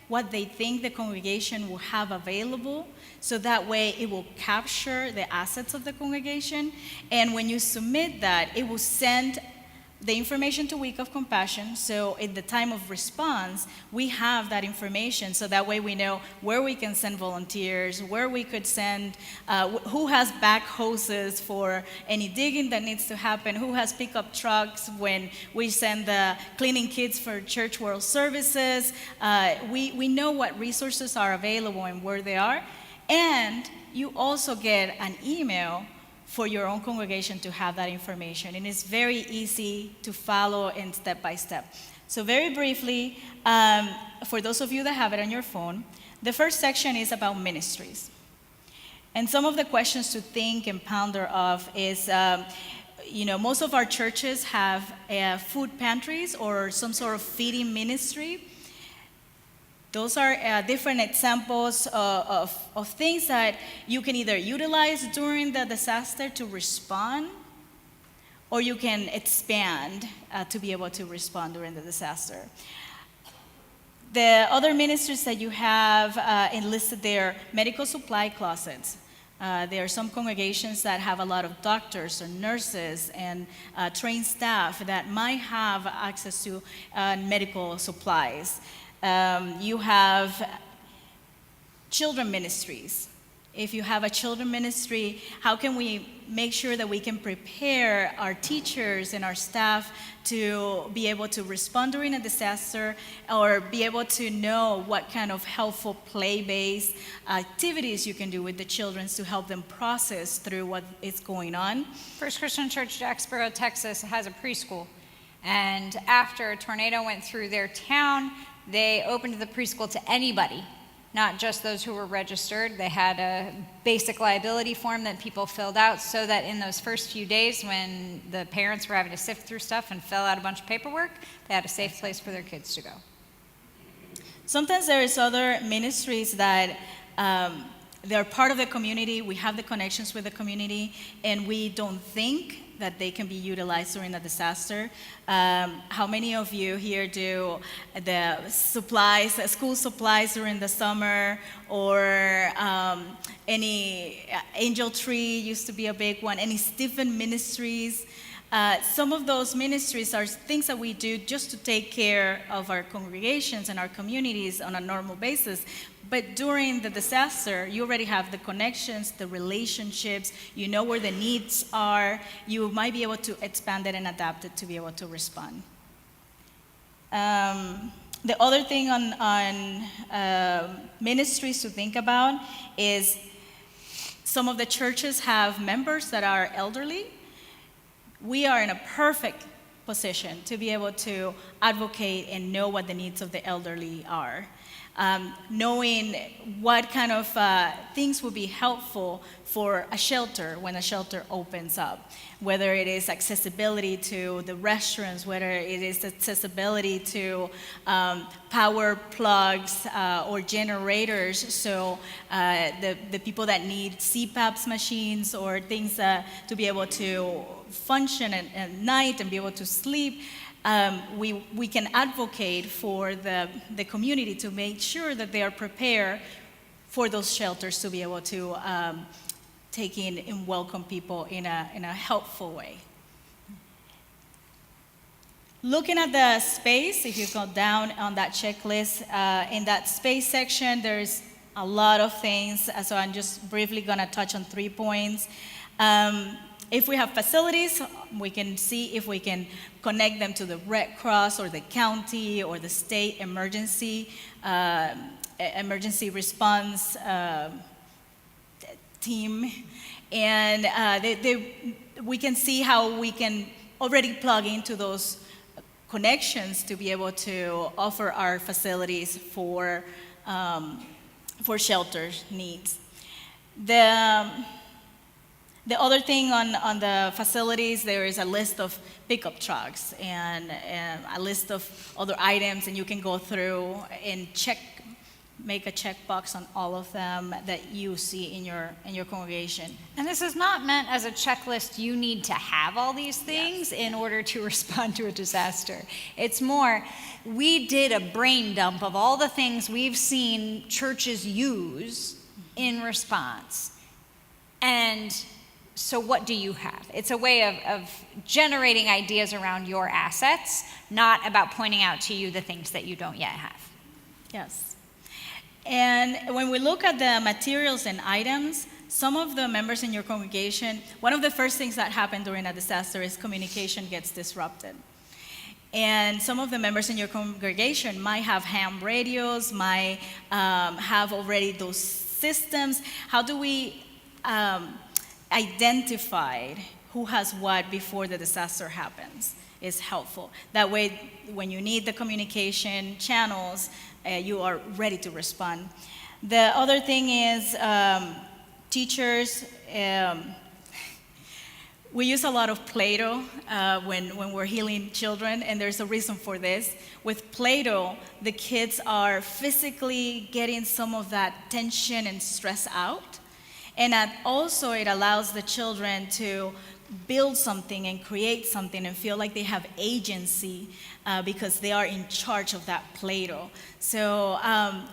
what they think the congregation will have available, so that way it will capture the assets of the congregation. And when you submit that, it will send the information to Week of Compassion, so at the time of response, we have that information, so that way we know where we can send volunteers, where we could send, who has back hoses for any digging that needs to happen, who has pickup trucks when we send the cleaning kits for church world services. We know what resources are available and where they are, and you also get an email for your own congregation to have that information. And it's very easy to follow and step by step. So very briefly, for those of you that have it on your phone, the first section is about ministries. And some of the questions to think and ponder of is, most of our churches have food pantries or some sort of feeding ministry. Those are different examples of things that you can either utilize during the disaster to respond, or you can expand to be able to respond during the disaster. The other ministries that you have enlisted there, medical supply closets. There are some congregations that have a lot of doctors or nurses and trained staff that might have access to medical supplies. You have children ministries. If you have a children ministry, how can we make sure that we can prepare our teachers and our staff to be able to respond during a disaster, or be able to know what kind of helpful play-based activities you can do with the children to help them process through what is going on? First Christian Church Jacksboro, Texas has a preschool. And after a tornado went through their town, they opened the preschool to anybody, not just those who were registered. They had a basic liability form that people filled out, so that in those first few days when the parents were having to sift through stuff and fill out a bunch of paperwork, they had a safe place for their kids to go. Sometimes there is other ministries that they're part of the community. We have the connections with the community, and we don't think that they can be utilized during a disaster. How many of you here do the supplies, school supplies during the summer, or any Angel Tree used to be a big one, any Stephen Ministries? Some of those ministries are things that we do just to take care of our congregations and our communities on a normal basis. But during the disaster, you already have the connections, the relationships, you know where the needs are. You might be able to expand it and adapt it to be able to respond. The other thing on ministries to think about is some of the churches have members that are elderly. We are in a perfect position to be able to advocate and know what the needs of the elderly are. Knowing what kind of things would be helpful for a shelter when a shelter opens up, whether it is accessibility to the restaurants, whether it is accessibility to power plugs or generators, so the people that need CPAP machines or things to be able to function at night and be able to sleep. We can advocate for the community to make sure that they are prepared for those shelters to be able to take in and welcome people in a helpful way. Looking at the space, if you go down on that checklist, in that space section, there's a lot of things, so I'm just briefly gonna touch on 3 points. If we have facilities, we can see if we can connect them to the Red Cross or the county or the state emergency response team. And we can see how we can already plug into those connections to be able to offer our facilities for shelter needs. The other thing on the facilities, there is a list of pickup trucks and a list of other items, and you can go through and make a checkbox on all of them that you see in your congregation. And this is not meant as a checklist, you need to have all these things in order to respond to a disaster. It's more, we did a brain dump of all the things we've seen churches use in response. And so what do you have? It's a way of generating ideas around your assets, not about pointing out to you the things that you don't yet have. Yes. And when we look at the materials and items, some of the members in your congregation, one of the first things that happen during a disaster is communication gets disrupted. And some of the members in your congregation might have ham radios, might have already those systems. How do we identify who has what before the disaster happens is helpful. That way, when you need the communication channels, you are ready to respond. The other thing is teachers. We use a lot of Play-Doh when we're healing children, and there's a reason for this. With Play-Doh, the kids are physically getting some of that tension and stress out. And also it allows the children to build something and create something and feel like they have agency because they are in charge of that Play-Doh. So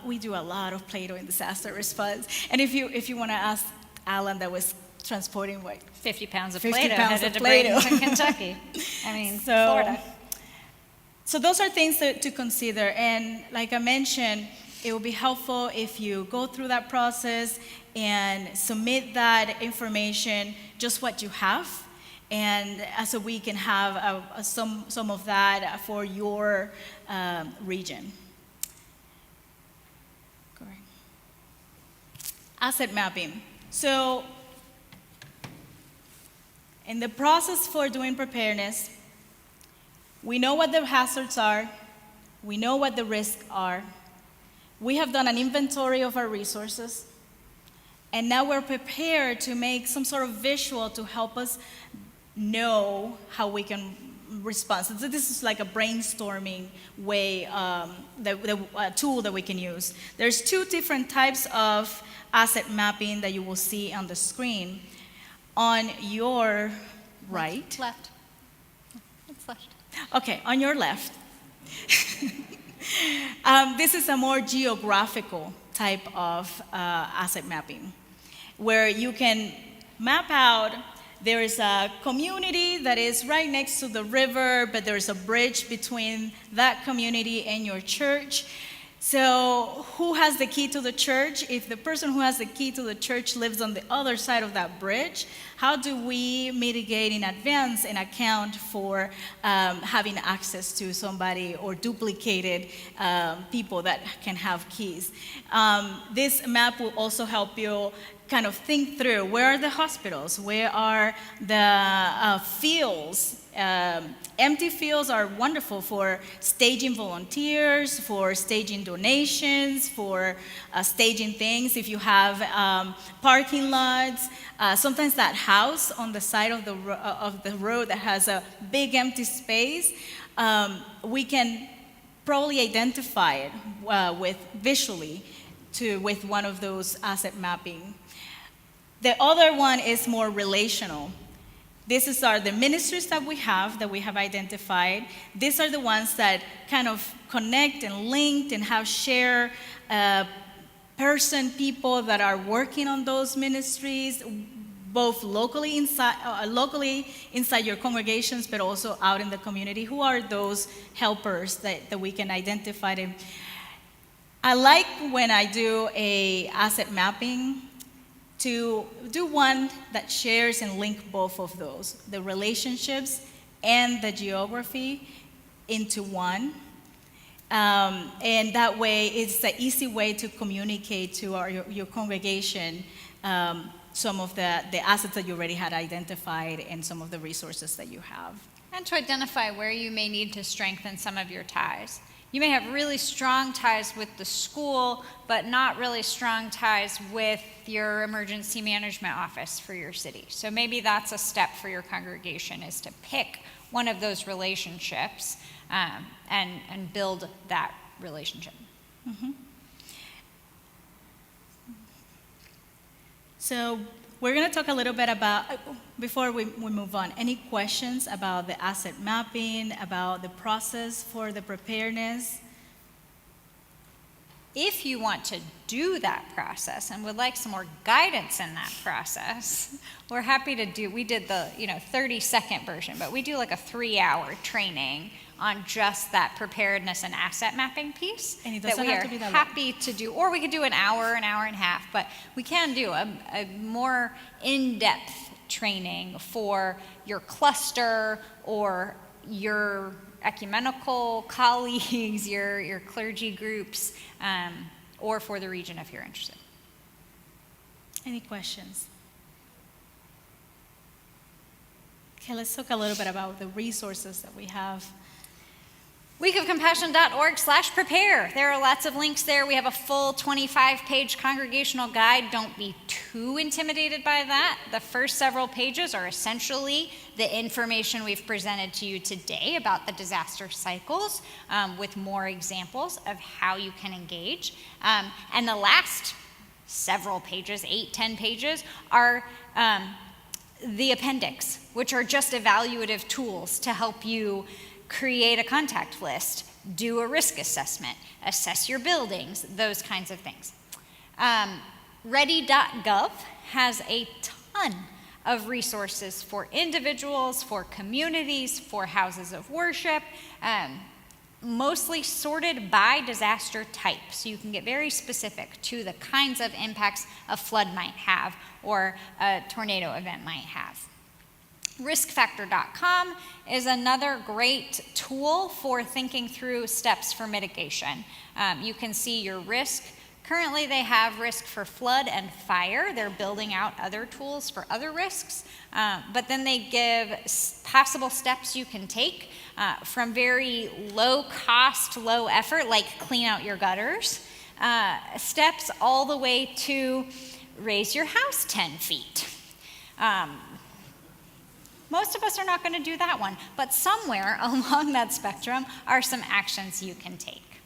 we do a lot of Play-Doh in disaster response. And if you want to ask Alan, that was transporting what? 50 pounds of 50 Play-Doh pounds headed of to Play-Doh. Bradenton, Kentucky. I mean, Florida. So those are things to consider. And like I mentioned, it will be helpful if you go through that process and submit that information, just what you have, and so we can have some of that for your region. Correct. Asset mapping. So in the process for doing preparedness, we know what the hazards are, we know what the risks are, we have done an inventory of our resources, and now we're prepared to make some sort of visual to help us know how we can respond. So this is like a brainstorming way, the tool that we can use. There's two different types of asset mapping that you will see on the screen. On your right. Left. It's left. Okay, on your left. This is a more geographical type of asset mapping, where you can map out, there is a community that is right next to the river, but there's a bridge between that community and your church. So who has the key to the church? If the person who has the key to the church lives on the other side of that bridge, how do we mitigate in advance and account for having access to somebody or duplicated people that can have keys? This map will also help you kind of think through, where are the hospitals? Where are the fields? Empty fields are wonderful for staging volunteers, for staging donations, for staging things. If you have parking lots, sometimes that house on the side of the road that has a big empty space, we can probably identify it with visually with one of those asset mapping. The other one is more relational. These are the ministries that we have identified. These are the ones that kind of connect and linked and have shared people that are working on those ministries, both locally inside your congregations, but also out in the community. Who are those helpers that we can identify them? I like when I do a asset mapping to do one that shares and link both of those, the relationships and the geography, into one. And that way, it's an easy way to communicate to your congregation some of the assets that you already had identified and some of the resources that you have. And to identify where you may need to strengthen some of your ties. You may have really strong ties with the school, but not really strong ties with your emergency management office for your city. So maybe that's a step for your congregation, is to pick one of those relationships and build that relationship. Mm-hmm. So we're going to talk a little bit about, before we move on, any questions about the asset mapping, about the process for the preparedness? If you want to do that process and would like some more guidance in that process, we're happy to do, we did the 30-second version, but we do like a 3-hour training on just that preparedness and asset mapping piece. And it that doesn't we have are to be that happy to do, or we could do an hour and a half, but we can do a more in-depth training for your cluster or your ecumenical colleagues, your clergy groups, or for the region if you're interested. Any questions? Okay, let's talk a little bit about the resources that we have. weekofcompassion.org/prepare. There are lots of links there. We have a full 25-page congregational guide. Don't be too intimidated by that. The first several pages are essentially the information we've presented to you today about the disaster cycles, with more examples of how you can engage. And the last several pages, 8-10 pages, are the appendix, which are just evaluative tools to help you create a contact list, do a risk assessment, assess your buildings, those kinds of things. Ready.gov has a ton of resources for individuals, for communities, for houses of worship, mostly sorted by disaster type. So you can get very specific to the kinds of impacts a flood might have or a tornado event might have. Riskfactor.com is another great tool for thinking through steps for mitigation. You can see your risk. Currently, they have risk for flood and fire. They're building out other tools for other risks, but then they give possible steps you can take from very low cost, low effort, like clean out your gutters, steps all the way to raise your house 10 feet. Most of us are not going to do that one, but somewhere along that spectrum are some actions you can take.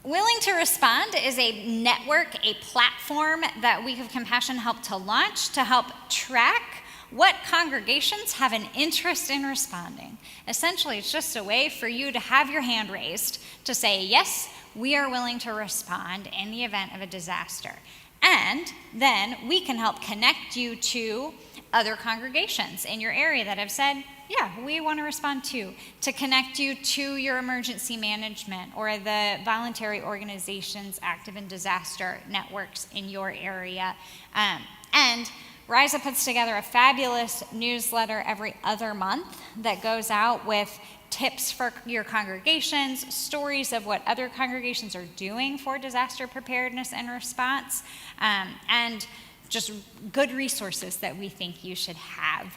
Willing to Respond is a network, a platform that Week of Compassion helped to launch to help track what congregations have an interest in responding. Essentially, it's just a way for you to have your hand raised to say, yes, we are willing to respond in the event of a disaster. And then we can help connect you to other congregations in your area that have said, yeah, we want to respond too, to connect you to your emergency management or the voluntary organizations active in disaster networks in your area. And Raiza puts together a fabulous newsletter every other month that goes out with tips for your congregations, stories of what other congregations are doing for disaster preparedness and response, and just good resources that we think you should have.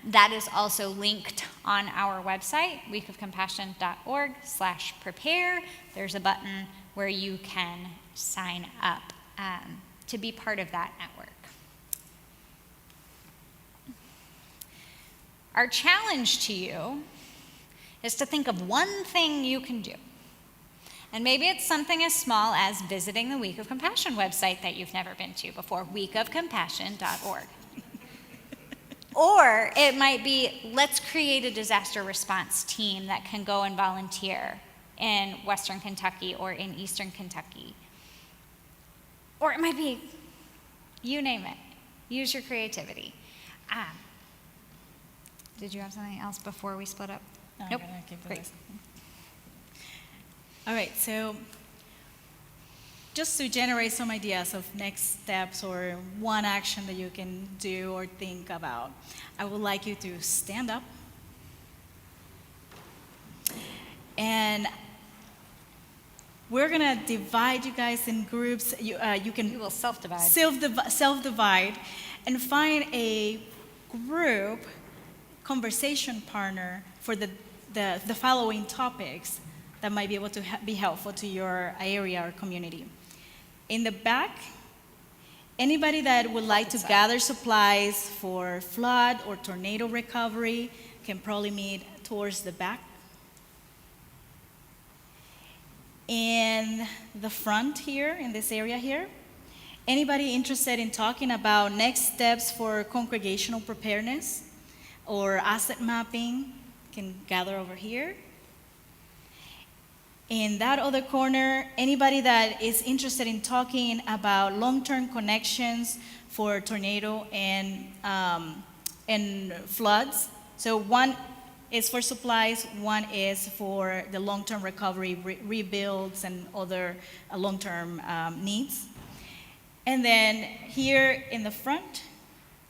That is also linked on our website, weekofcompassion.org/prepare. There's a button where you can sign up to be part of that network. Our challenge to you is to think of one thing you can do. And maybe it's something as small as visiting the Week of Compassion website that you've never been to before, weekofcompassion.org. Or it might be, let's create a disaster response team that can go and volunteer in Western Kentucky or in Eastern Kentucky. Or it might be, you name it. Use your creativity. Did you have something else before we split up? No, nope. I'm gonna keep Great. this. All right, so just to generate some ideas of next steps or one action that you can do or think about, I would like you to stand up. And we're gonna divide you guys in groups. You will self-divide. Self-divide and find a group conversation partner for the following topics that might be able to be helpful to your area or community. In the back, anybody that would like to gather supplies for flood or tornado recovery can probably meet towards the back. In the front here, in this area here, anybody interested in talking about next steps for congregational preparedness or asset mapping can gather over here. In that other corner, anybody that is interested in talking about long-term connections for tornado and floods. So one is for supplies, one is for the long-term recovery, rebuilds, and other long-term needs. And then here in the front,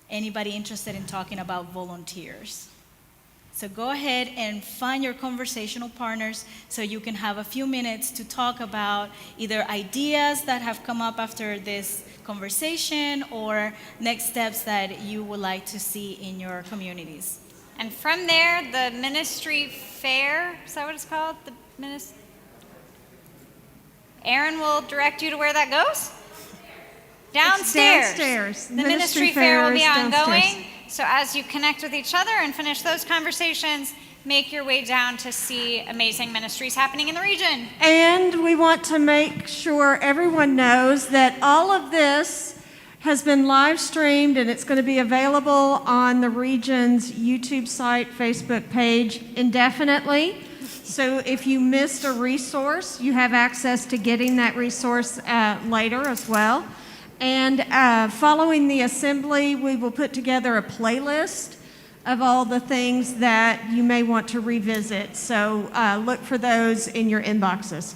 anybody interested in talking about volunteers. So go ahead and find your conversational partners so you can have a few minutes to talk about either ideas that have come up after this conversation or next steps that you would like to see in your communities. And from there, the ministry fair, is that what it's called? Aaron will direct you to where that goes? Downstairs. It's downstairs. The ministry fair will be is downstairs. ongoing. So as you connect with each other and finish those conversations, make your way down to see amazing ministries happening in the region. And we want to make sure everyone knows that all of this has been live streamed and it's going to be available on the region's YouTube site, Facebook page indefinitely. So if you missed a resource, you have access to getting that resource later as well. And following the assembly, we will put together a playlist of all the things that you may want to revisit. So look for those in your inboxes.